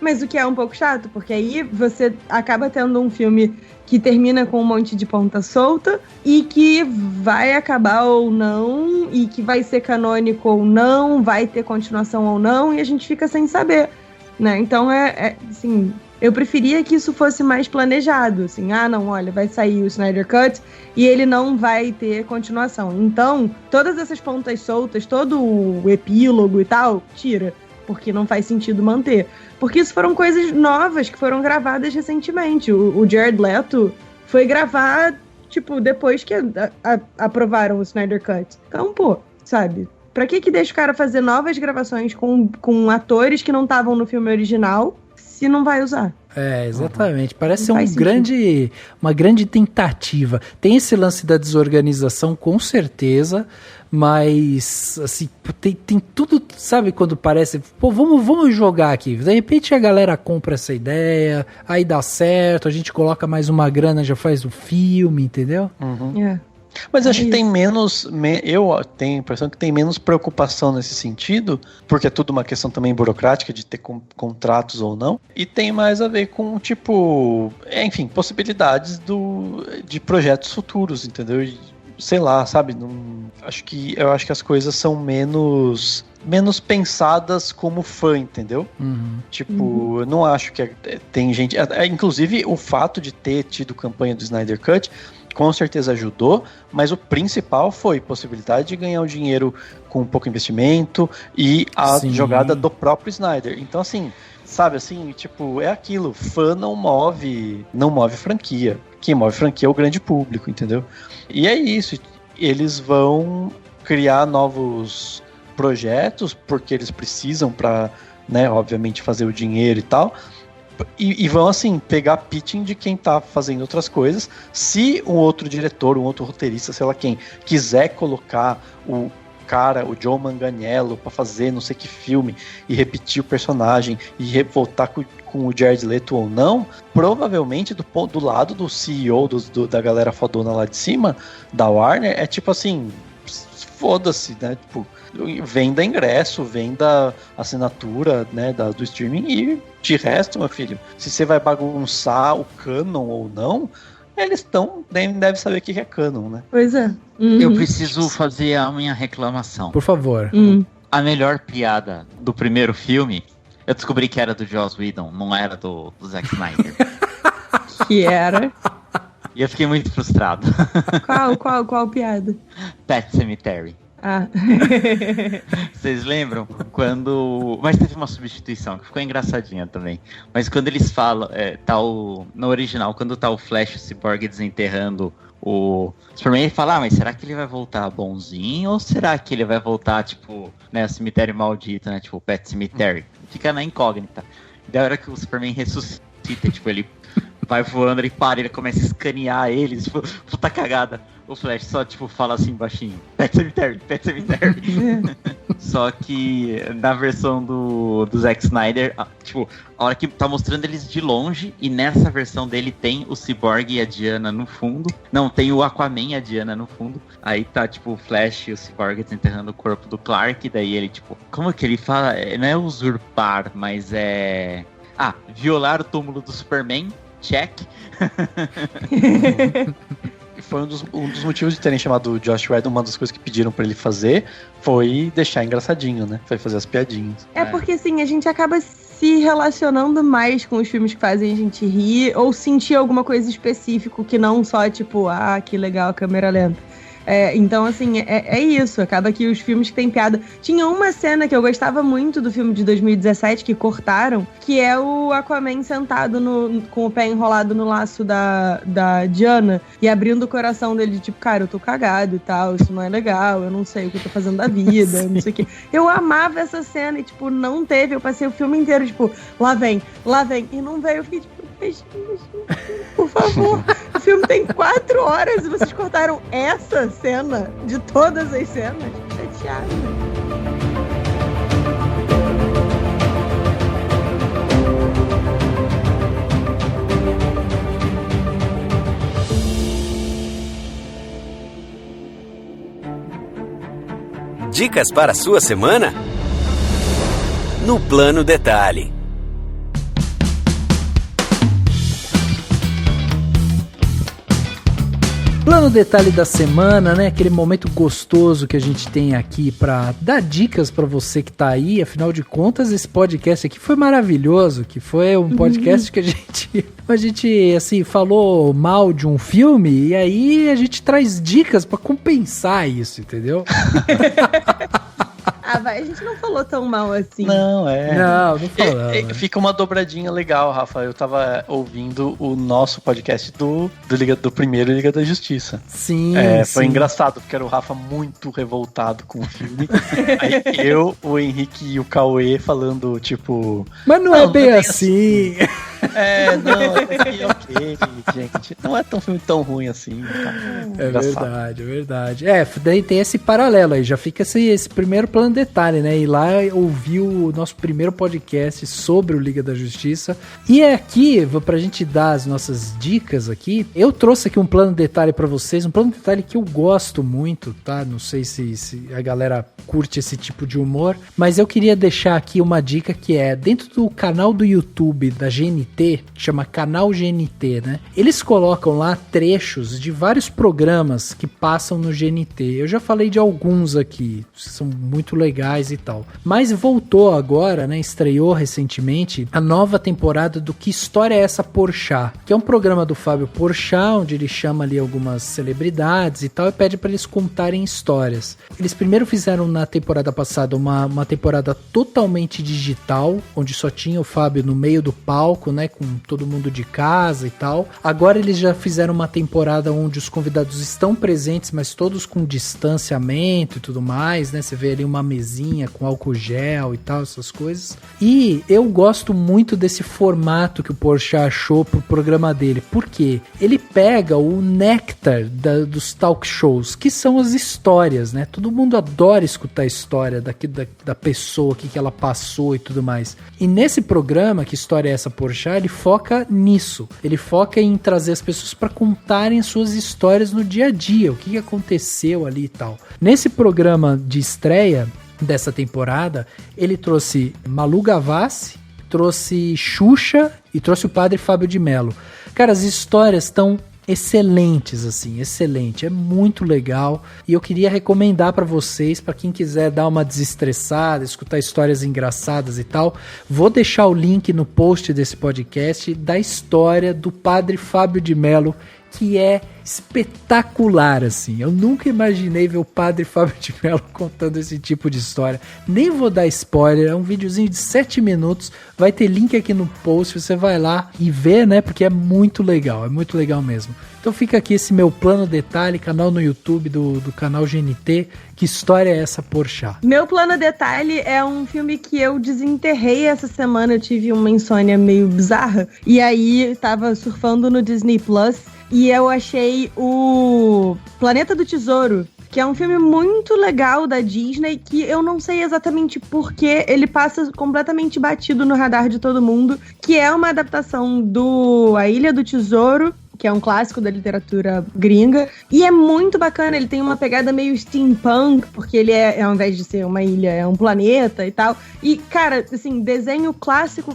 Mas o que é um pouco chato, porque aí você acaba tendo um filme que termina com um monte de ponta solta e que vai acabar ou não, e que vai ser canônico ou não, vai ter continuação ou não, e a gente fica sem saber, né? Então, assim, eu preferia que isso fosse mais planejado, assim, não, olha, vai sair o Snyder Cut e ele não vai ter continuação. Então, todas essas pontas soltas, todo o epílogo e tal, tira, porque não faz sentido manter. Porque isso foram coisas novas que foram gravadas recentemente. O Jared Leto foi gravar, tipo, depois que aprovaram o Snyder Cut. Então, sabe? Pra que deixa o cara fazer novas gravações com atores que não estavam no filme original se não vai usar? Exatamente. Parece ser uma grande tentativa. Tem esse lance da desorganização, com certeza, mas assim, tem tudo, sabe, quando parece, vamos jogar aqui. De repente a galera compra essa ideia, aí dá certo, a gente coloca mais uma grana, já faz o filme, entendeu? Uhum. Mas acho que tem menos. Eu tenho a impressão que tem menos preocupação nesse sentido, porque é tudo uma questão também burocrática de ter contratos ou não, e tem mais a ver com, tipo, enfim, possibilidades de projetos futuros, entendeu? Sei lá, sabe? Eu acho que as coisas são menos pensadas como fã, entendeu? Tipo, eu não acho que tem gente. Inclusive, o fato de ter tido campanha do Snyder Cut com certeza ajudou, mas o principal foi possibilidade de ganhar o dinheiro com pouco investimento e a jogada do próprio Snyder. Então, assim, sabe, assim, tipo, é aquilo, fã não move franquia. Quem move franquia é o grande público, entendeu? E é isso, eles vão criar novos projetos porque eles precisam para, né, obviamente fazer o dinheiro e tal. E vão, assim, pegar pitching de quem tá fazendo outras coisas. Se um outro diretor, um outro roteirista, sei lá quem, quiser colocar o Joe Manganiello pra fazer não sei que filme e repetir o personagem e voltar com o Jared Leto ou não, provavelmente do lado do CEO da galera fodona lá de cima, da Warner, é tipo assim, foda-se, né? Tipo, venda ingresso, venda assinatura, né, do streaming, e de resto, meu filho, se você vai bagunçar o canon ou não, eles devem saber o que é canon, né? Pois é. Eu preciso fazer a minha reclamação. Por favor. A melhor piada do primeiro filme, eu descobri que era do Joss Whedon, não era do Zack Snyder. Que era? E eu fiquei muito frustrado. Qual piada? Pet Sematary. Vocês lembram? Mas teve uma substituição que ficou engraçadinha também. Mas quando eles falam, no original, quando tá o Flash, o Cyborg desenterrando o Superman, ele fala, mas será que ele vai voltar bonzinho? Ou será que ele vai voltar, tipo, né, o cemitério maldito, né, tipo, o Pet Sematary? Fica na incógnita. Da hora que o Superman ressuscita, tipo, ele vai voando, ele para, ele começa a escanear eles, tipo, puta cagada. o Flash só, tipo, fala assim baixinho, Pet Cemetery. Só que na versão do Zack Snyder, tipo, a hora que tá mostrando eles de longe, e nessa versão dele tem o Cyborg e a Diana no fundo. Não, tem o Aquaman e a Diana no fundo. Aí tá, tipo, o Flash e o Cyborg enterrando o corpo do Clark, daí ele, tipo, como que ele fala? Não é usurpar, mas é... violar o túmulo do Superman, check. Foi um dos motivos de terem chamado o Josh Whedon, uma das coisas que pediram pra ele fazer foi deixar engraçadinho, né? Foi fazer as piadinhas. Porque assim, a gente acaba se relacionando mais com os filmes que fazem a gente rir ou sentir alguma coisa específica que não só tipo, que legal, câmera lenta. Então, assim, é isso. Acaba que os filmes que tem piada... Tinha uma cena que eu gostava muito do filme de 2017, que cortaram, que é o Aquaman sentado com o pé enrolado no laço da Diana e abrindo o coração dele, tipo, cara, eu tô cagado e tal, isso não é legal, eu não sei o que eu tô fazendo da vida, não sei o quê. Eu amava essa cena e, tipo, não teve. Eu passei o filme inteiro, tipo, lá vem, e não veio. Eu fiquei, tipo, por favor, o filme tem 4 horas e vocês cortaram essa cena de todas as cenas. Chateada. Dicas para a sua semana? No Plano Detalhe. Plano Detalhe da semana, né? Aquele momento gostoso que a gente tem aqui pra dar dicas pra você que tá aí. Afinal de contas, esse podcast aqui foi maravilhoso, que foi um podcast que a gente assim, falou mal de um filme e aí a gente traz dicas pra compensar isso, entendeu? A gente não falou tão mal assim. Não falou. Fica uma dobradinha legal, Rafa. Eu tava ouvindo o nosso podcast do primeiro Liga da Justiça. Sim. Foi engraçado, porque era o Rafa muito revoltado com o filme. Aí eu, o Henrique e o Cauê falando, tipo... Mas não é bem assim. Ok, gente. Não é um filme tão ruim assim. Tá? É verdade. Daí tem esse paralelo aí, já fica esse primeiro plano detalhe, né? Ir lá ouvir o nosso primeiro podcast sobre o Liga da Justiça. E aqui, pra gente dar as nossas dicas aqui, eu trouxe aqui um plano detalhe pra vocês, um plano detalhe que eu gosto muito, tá? Não sei se a galera curte esse tipo de humor, mas eu queria deixar aqui uma dica que é dentro do canal do YouTube da GNT, que chama Canal GNT, né? Eles colocam lá trechos de vários programas que passam no GNT. Eu já falei de alguns aqui, são muito legais e tal. Mas voltou agora, né? Estreou recentemente a nova temporada do Que História é Essa Porchat? Que é um programa do Fábio Porchat, onde ele chama ali algumas celebridades e tal e pede para eles contarem histórias. Eles primeiro fizeram na temporada passada uma temporada totalmente digital, onde só tinha o Fábio no meio do palco, né? Com todo mundo de casa e tal. Agora eles já fizeram uma temporada onde os convidados estão presentes, mas todos com distanciamento e tudo mais, né? Você vê ali uma mesinha com álcool gel e tal, essas coisas. E eu gosto muito desse formato que o Porchat achou pro programa dele. Por quê? Ele pega o néctar dos talk shows, que são as histórias, né? Todo mundo adora escutar a história da pessoa, o que ela passou e tudo mais. E nesse programa, Que História é Essa Porchat? Ele foca nisso. Ele foca em trazer as pessoas para contarem suas histórias no dia a dia, o que aconteceu ali e tal. Nesse programa de estreia dessa temporada, ele trouxe Malu Gavassi, trouxe Xuxa e trouxe o padre Fábio de Mello. Cara, as histórias estão excelentes, assim, excelente, é muito legal e eu queria recomendar para vocês, para quem quiser dar uma desestressada, escutar histórias engraçadas e tal, vou deixar o link no post desse podcast da história do padre Fábio de Mello, que é espetacular, assim. Eu nunca imaginei ver o padre Fábio de Mello contando esse tipo de história. Nem vou dar spoiler, é um videozinho de 7 minutos, vai ter link aqui no post, você vai lá e vê, né, porque é muito legal mesmo. Então fica aqui esse meu plano detalhe, canal no YouTube do canal GNT, Que História é Essa Porchat? Meu plano detalhe é um filme que eu desenterrei essa semana, eu tive uma insônia meio bizarra, e aí tava surfando no Disney Plus, e eu achei o Planeta do Tesouro, que é um filme muito legal da Disney, que eu não sei exatamente porquê ele passa completamente batido no radar de todo mundo, que é uma adaptação do A Ilha do Tesouro, que é um clássico da literatura gringa, e é muito bacana, ele tem uma pegada meio steampunk, porque ele ao invés de ser uma ilha, é um planeta e tal, e, cara, assim, desenho clássico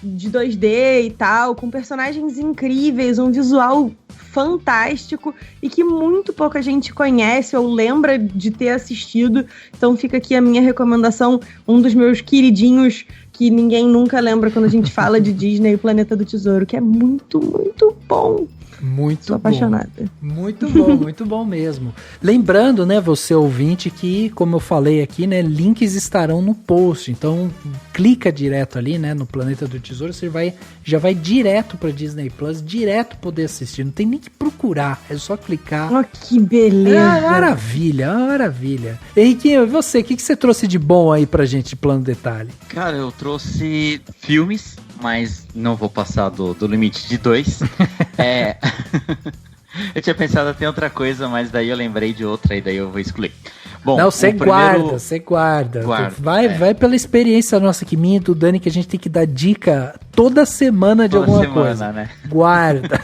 de 2D e tal, com personagens incríveis, um visual fantástico e que muito pouca gente conhece ou lembra de ter assistido. Então fica aqui a minha recomendação, um dos meus queridinhos que ninguém nunca lembra quando a gente fala de Disney, o Planeta do Tesouro, que é muito, muito bom. Muito Sou apaixonada. Muito bom mesmo. Lembrando, né, você ouvinte, que, como eu falei aqui, né, links estarão no post. Então, clica direto ali, né, no Planeta do Tesouro, você já vai direto para Disney Plus, direto poder assistir. Não tem nem que procurar, é só clicar. Oh, que beleza. É uma maravilha. Henriquinho, e você, o que você trouxe de bom aí pra gente de Plano Detalhe? Cara, eu trouxe filmes, mas não vou passar do limite de 2. Eu tinha pensado até em outra coisa, mas daí eu lembrei de outra e daí eu vou excluir. Bom, não, você guarda. Vai pela experiência nossa aqui, minha e do Dani, que a gente tem que dar dica toda semana de alguma coisa. Né? Guarda.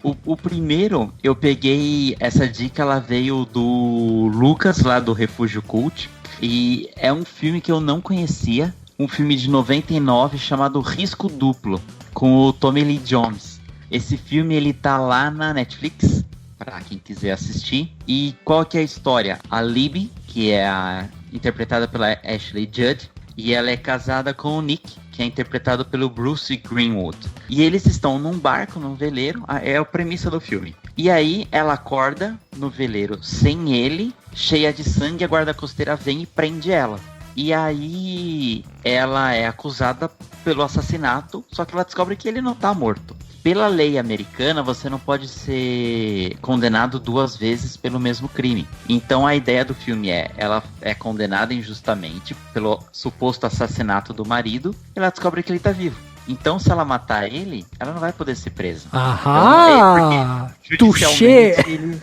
O primeiro, eu peguei essa dica, ela veio do Lucas, lá do Refúgio Cult, e é um filme que eu não conhecia, um filme de 99 chamado Risco Duplo, com o Tommy Lee Jones. Esse filme, ele tá lá na Netflix, pra quem quiser assistir. E qual que é a história? A Libby, que é interpretada pela Ashley Judd, e ela é casada com o Nick, que é interpretado pelo Bruce Greenwood. E eles estão num barco, num veleiro, é a premissa do filme. E aí ela acorda no veleiro sem ele, cheia de sangue, a guarda costeira vem e prende ela. E aí ela é acusada pelo assassinato, só que ela descobre que ele não tá morto. Pela lei americana, você não pode ser condenado 2 vezes pelo mesmo crime. Então a ideia do filme ela é condenada injustamente pelo suposto assassinato do marido, e ela descobre que ele tá vivo. Então, se ela matar ele, ela não vai poder ser presa. Aham! Então, judicialmente,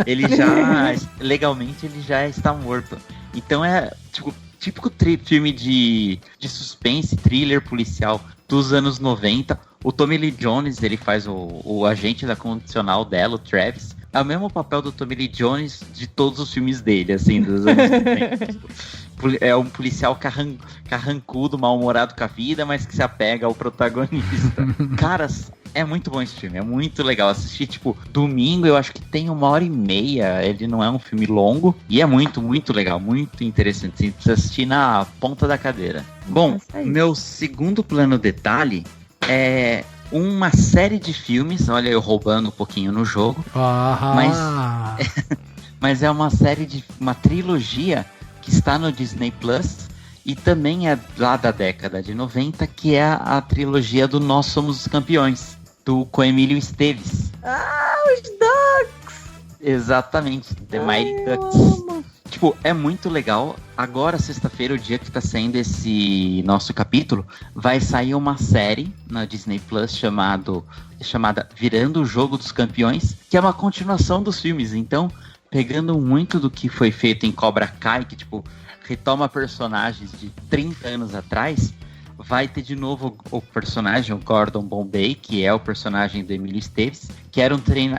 ele já, legalmente, ele já está morto. Então é típico filme de suspense, thriller policial dos anos 90. O Tommy Lee Jones, ele faz o agente da condicional dela, o Travis. É o mesmo papel do Tommy Lee Jones de todos os filmes dele, assim, dos anos 90. É um policial carrancudo, mal-humorado com a vida, mas que se apega ao protagonista. Caras, é muito bom esse filme, é muito legal assistir, domingo, eu acho que tem 1h30, ele não é um filme longo, e é muito, muito legal, muito interessante, assim, precisa assistir na ponta da cadeira. Bom, meu segundo plano detalhe é uma série de filmes, olha eu roubando um pouquinho no jogo, mas é uma trilogia que está no Disney Plus e também é lá da década de 90, que é a trilogia do Nós Somos os Campeões, com Emílio Esteves. Os Ducks! Exatamente, The Mighty Ducks. É muito legal. Agora, sexta-feira, o dia que tá saindo esse nosso capítulo, vai sair uma série na Disney Plus chamada Virando o Jogo dos Campeões, que é uma continuação dos filmes. Então, pegando muito do que foi feito em Cobra Kai, que, retoma personagens de 30 anos atrás, vai ter de novo o personagem, o Gordon Bombay, que é o personagem do Emílio Esteves, que era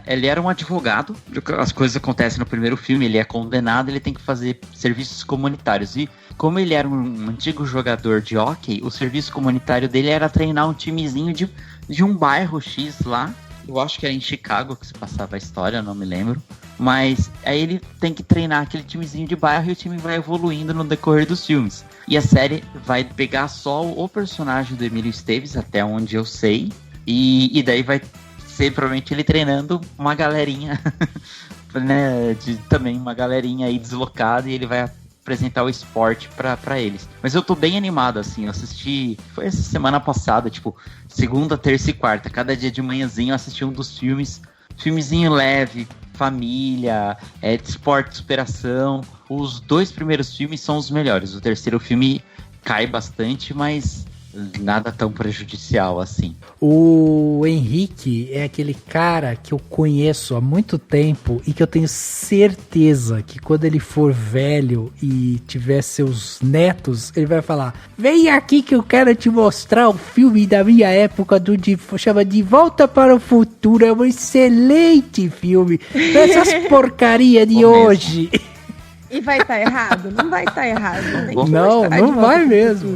ele era um advogado. As coisas acontecem no primeiro filme, ele é condenado, ele tem que fazer serviços comunitários. E como ele era um antigo jogador de hóquei, o serviço comunitário dele era treinar um timezinho de um bairro X lá. Eu acho que era em Chicago que se passava a história, não me lembro. Mas aí ele tem que treinar aquele timezinho de bairro e o time vai evoluindo no decorrer dos filmes. E a série vai pegar só o personagem do Emílio Esteves, até onde eu sei. E daí vai ser provavelmente ele treinando uma galerinha, né? Também uma galerinha aí deslocada, e ele vai apresentar o esporte pra eles. Mas eu tô bem animado, assim, eu assisti, foi essa semana passada, segunda, terça e quarta, cada dia de manhãzinho eu assisti um dos filmezinho leve, família, de esporte, de superação. Os 2 primeiros filmes são os melhores, o terceiro filme cai bastante, mas nada tão prejudicial assim. O Henrique é aquele cara que eu conheço há muito tempo e que eu tenho certeza que quando ele for velho e tiver seus netos, ele vai falar: vem aqui que eu quero te mostrar o filme da minha época chama De Volta para o Futuro, é um excelente filme, essas porcaria de hoje. E vai estar errado? Não vai estar errado. Não vai mesmo.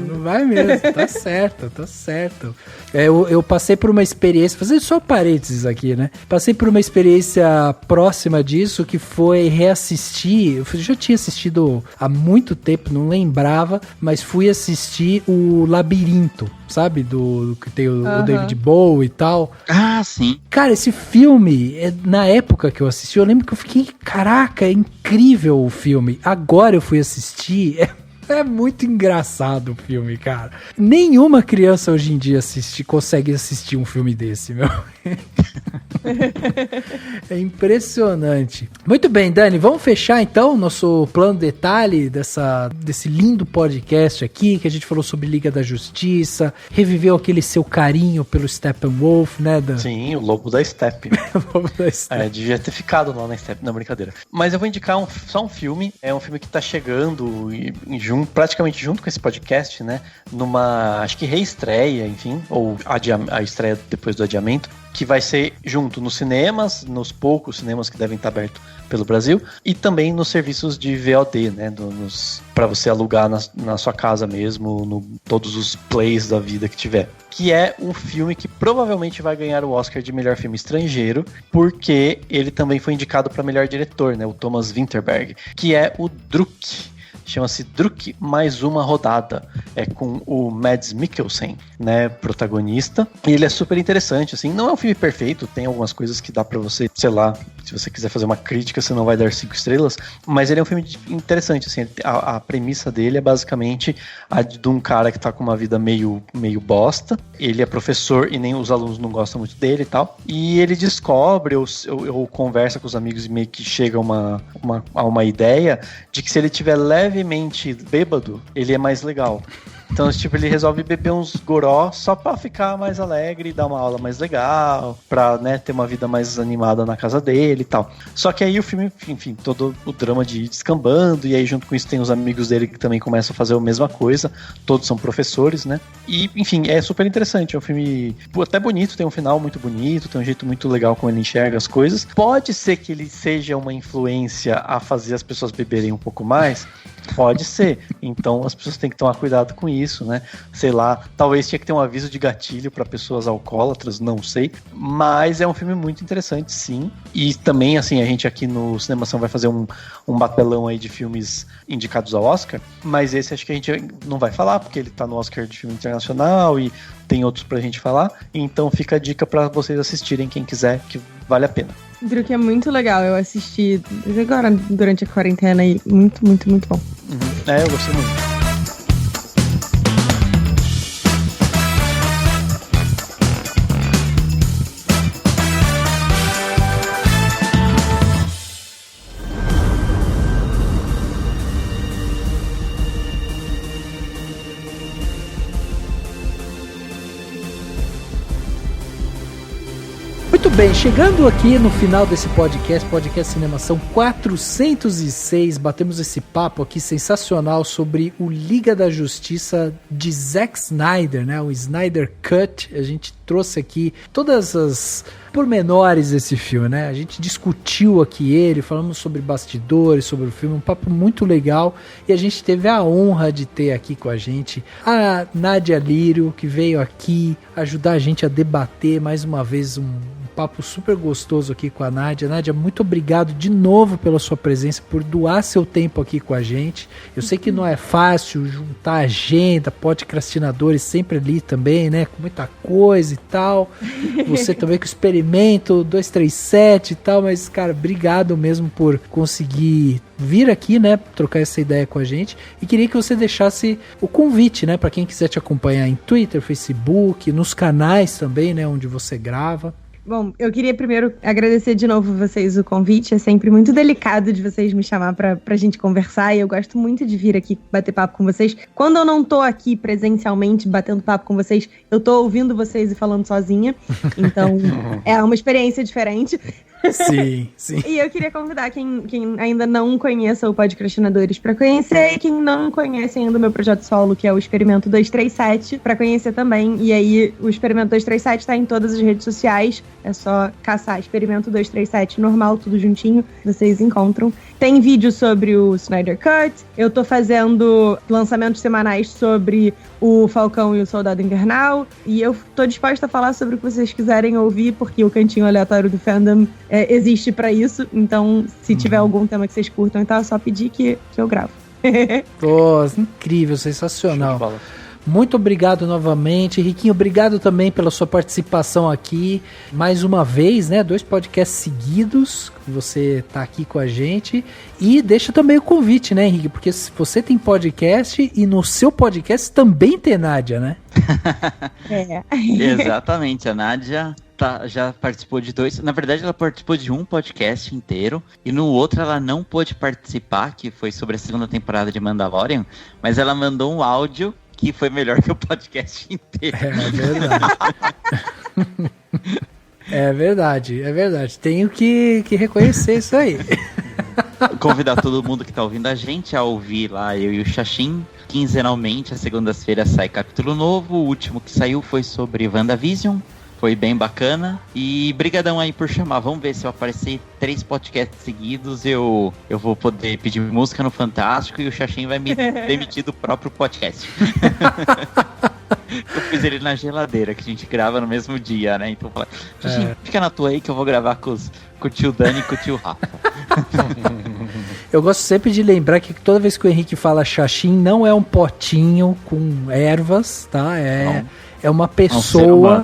Tá certo. Eu passei por uma experiência, fazendo só parênteses aqui, né? Passei por uma experiência próxima disso, que foi reassistir. Eu já tinha assistido há muito tempo, não lembrava, mas fui assistir o Labirinto, sabe? Do que tem o David Bowie e tal. Ah, sim. Cara, esse filme, na época que eu assisti, eu lembro que eu fiquei, caraca, é incrível o filme. Agora eu fui assistir, é muito engraçado o filme, cara. Nenhuma criança hoje em dia consegue assistir um filme desse, meu. É impressionante. Muito bem, Dani, vamos fechar então nosso plano detalhe desse lindo podcast aqui, que a gente falou sobre Liga da Justiça, reviveu aquele seu carinho pelo Steppenwolf, né, Dan? Sim, o Lobo da Steppe. O Lobo da Steppe. Devia ter ficado lá na Steppe, não, brincadeira. Mas eu vou indicar só um filme, é um filme que tá chegando praticamente junto com esse podcast, né, acho que reestreia, enfim, ou a estreia depois do adiamento, que vai ser junto nos cinemas, nos poucos cinemas que devem estar abertos pelo Brasil, e também nos serviços de VOD, né, para você alugar na sua casa mesmo, todos os plays da vida que tiver. Que é um filme que provavelmente vai ganhar o Oscar de melhor filme estrangeiro, porque ele também foi indicado para melhor diretor, né, o Thomas Vinterberg, que é o Druk. Chama-se Druk Mais Uma Rodada. É com o Mads Mikkelsen, né, protagonista. E ele é super interessante, assim. Não é um filme perfeito, tem algumas coisas que dá pra você, sei lá, se você quiser fazer uma crítica, você não vai dar 5 estrelas. Mas ele é um filme interessante, assim. A premissa dele é basicamente a de um cara que tá com uma vida meio bosta. Ele é professor e nem os alunos não gostam muito dele e tal. E ele descobre ou conversa com os amigos e meio que chega a uma ideia de que se ele tiver levemente bêbado, ele é mais legal. Então, tipo, ele resolve beber uns goró só pra ficar mais alegre e dar uma aula mais legal, pra, né, ter uma vida mais animada na casa dele e tal. Só que aí o filme, enfim, todo o drama de ir descambando, e aí junto com isso tem os amigos dele que também começam a fazer a mesma coisa, todos são professores, né? E, enfim, é super interessante, é um filme até bonito, tem um final muito bonito, tem um jeito muito legal como ele enxerga as coisas. Pode ser que ele seja uma influência a fazer as pessoas beberem um pouco mais, pode ser. Então as pessoas têm que tomar cuidado com isso, né? Sei lá, talvez tinha que ter um aviso de gatilho para pessoas alcoólatras, não sei. Mas é um filme muito interessante, sim. E também, assim, a gente aqui no Cinemação vai fazer um batelão aí de filmes indicados ao Oscar. Mas esse acho que a gente não vai falar, porque ele tá no Oscar de filme internacional e tem outros pra gente falar. Então fica a dica para vocês assistirem, quem quiser, que vale a pena. Druk é muito legal, eu assisti agora durante a quarentena e muito, muito, muito bom. Eu gostei muito. Muito bem, chegando aqui no final desse podcast Cinemação 406, batemos esse papo aqui sensacional sobre o Liga da Justiça de Zack Snyder, né? O Snyder Cut. A gente trouxe aqui todas as pormenores desse filme, né? A gente discutiu aqui falamos sobre bastidores, sobre o filme, um papo muito legal, e a gente teve a honra de ter aqui com a gente a Nádia Lírio, que veio aqui ajudar a gente a debater mais uma vez um papo super gostoso aqui com a Nádia. Nádia, muito obrigado de novo pela sua presença, por doar seu tempo aqui com a gente. Eu sei que não é fácil juntar agenda, podcastinadores sempre ali também, né, com muita coisa e tal. Você também com o Experimento 237 e tal, mas, cara, obrigado mesmo por conseguir vir aqui, né, trocar essa ideia com a gente, e queria que você deixasse o convite, né, para quem quiser te acompanhar em Twitter, Facebook, nos canais também, né, onde você grava. Bom, eu queria primeiro agradecer de novo vocês o convite. É sempre muito delicado de vocês me chamar pra gente conversar. E eu gosto muito de vir aqui bater papo com vocês. Quando eu não tô aqui presencialmente batendo papo com vocês, eu tô ouvindo vocês e falando sozinha. Então, é uma experiência diferente. Sim, sim. E eu queria convidar quem ainda não conheça o Podcrastinadores pra conhecer, e quem não conhece ainda o meu projeto solo, que é o Experimento 237, pra conhecer também. E aí, o Experimento 237 tá em todas as redes sociais. É só caçar Experimento 237 normal, tudo juntinho, vocês encontram. Tem vídeo sobre o Snyder Cut. Eu tô fazendo lançamentos semanais sobre o Falcão e o Soldado Invernal. E eu tô disposta a falar sobre o que vocês quiserem ouvir, porque o Cantinho Aleatório do Fandom existe pra isso. Então, se tiver algum tema que vocês curtam, então é só pedir que eu gravo. Pô, incrível, sensacional. Muito obrigado novamente. Riquinho, obrigado também pela sua participação aqui. Mais uma vez, né? 2 podcasts seguidos que você tá aqui com a gente. E deixa também o convite, né, Henrique? Porque você tem podcast e no seu podcast também tem Nádia, né? Exatamente, a Nádia já participou de 2. Na verdade, ela participou de um podcast inteiro. E no outro ela não pôde participar, que foi sobre a 2ª temporada de Mandalorian. Mas ela mandou um áudio que foi melhor que o podcast inteiro. É verdade. É verdade. Tenho que reconhecer isso aí. Convidar todo mundo que tá ouvindo a gente a ouvir lá, eu e o Xaxim. Quinzenalmente, às segundas-feiras sai capítulo novo. O último que saiu foi sobre WandaVision. Foi bem bacana. E brigadão aí por chamar. Vamos ver se eu aparecer 3 podcasts seguidos, eu vou poder pedir música no Fantástico e o Xaxim vai me demitir do próprio podcast. Eu fiz ele na geladeira, que a gente grava no mesmo dia, né? Então eu falei, Xaxim, fica na tua aí que eu vou gravar com o tio Dani e com o tio Rafa. Eu gosto sempre de lembrar que toda vez que o Henrique fala Xaxim, não é um potinho com ervas, tá? É uma pessoa...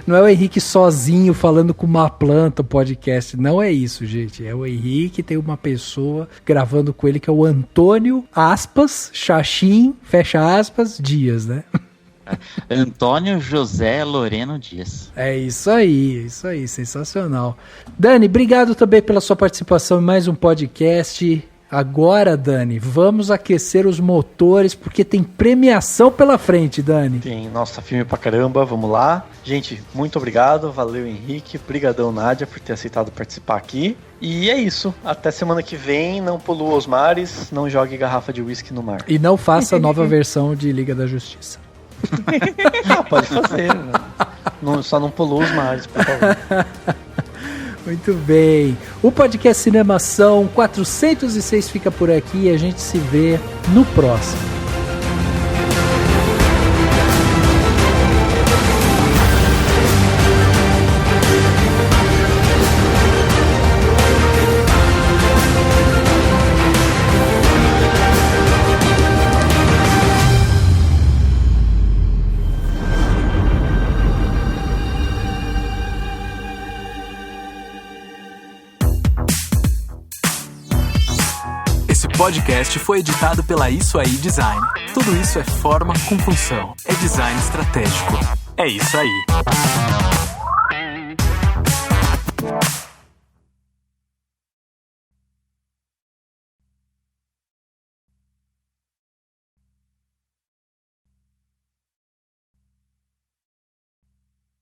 Não é o Henrique sozinho falando com uma planta o podcast, não é isso, gente, é o Henrique, tem uma pessoa gravando com ele que é o Antônio aspas, Xaxim, fecha aspas, Dias, né? Antônio José Loreno Dias. É isso aí, sensacional. Dani, obrigado também pela sua participação em mais um podcast. Agora, Dani, vamos aquecer os motores, porque tem premiação pela frente, Dani. Tem, nossa, filme pra caramba, vamos lá. Gente, muito obrigado, valeu Henrique, brigadão Nádia por ter aceitado participar aqui. E é isso, até semana que vem, não polua os mares, não jogue garrafa de uísque no mar. E não faça a nova versão de Liga da Justiça. Pode fazer, né? Só não polua os mares, por favor. Muito bem. O podcast Cinemação 406 fica por aqui e a gente se vê no próximo. Esse podcast foi editado pela Isso Aí Design. Tudo isso é forma com função. É design estratégico. É isso aí.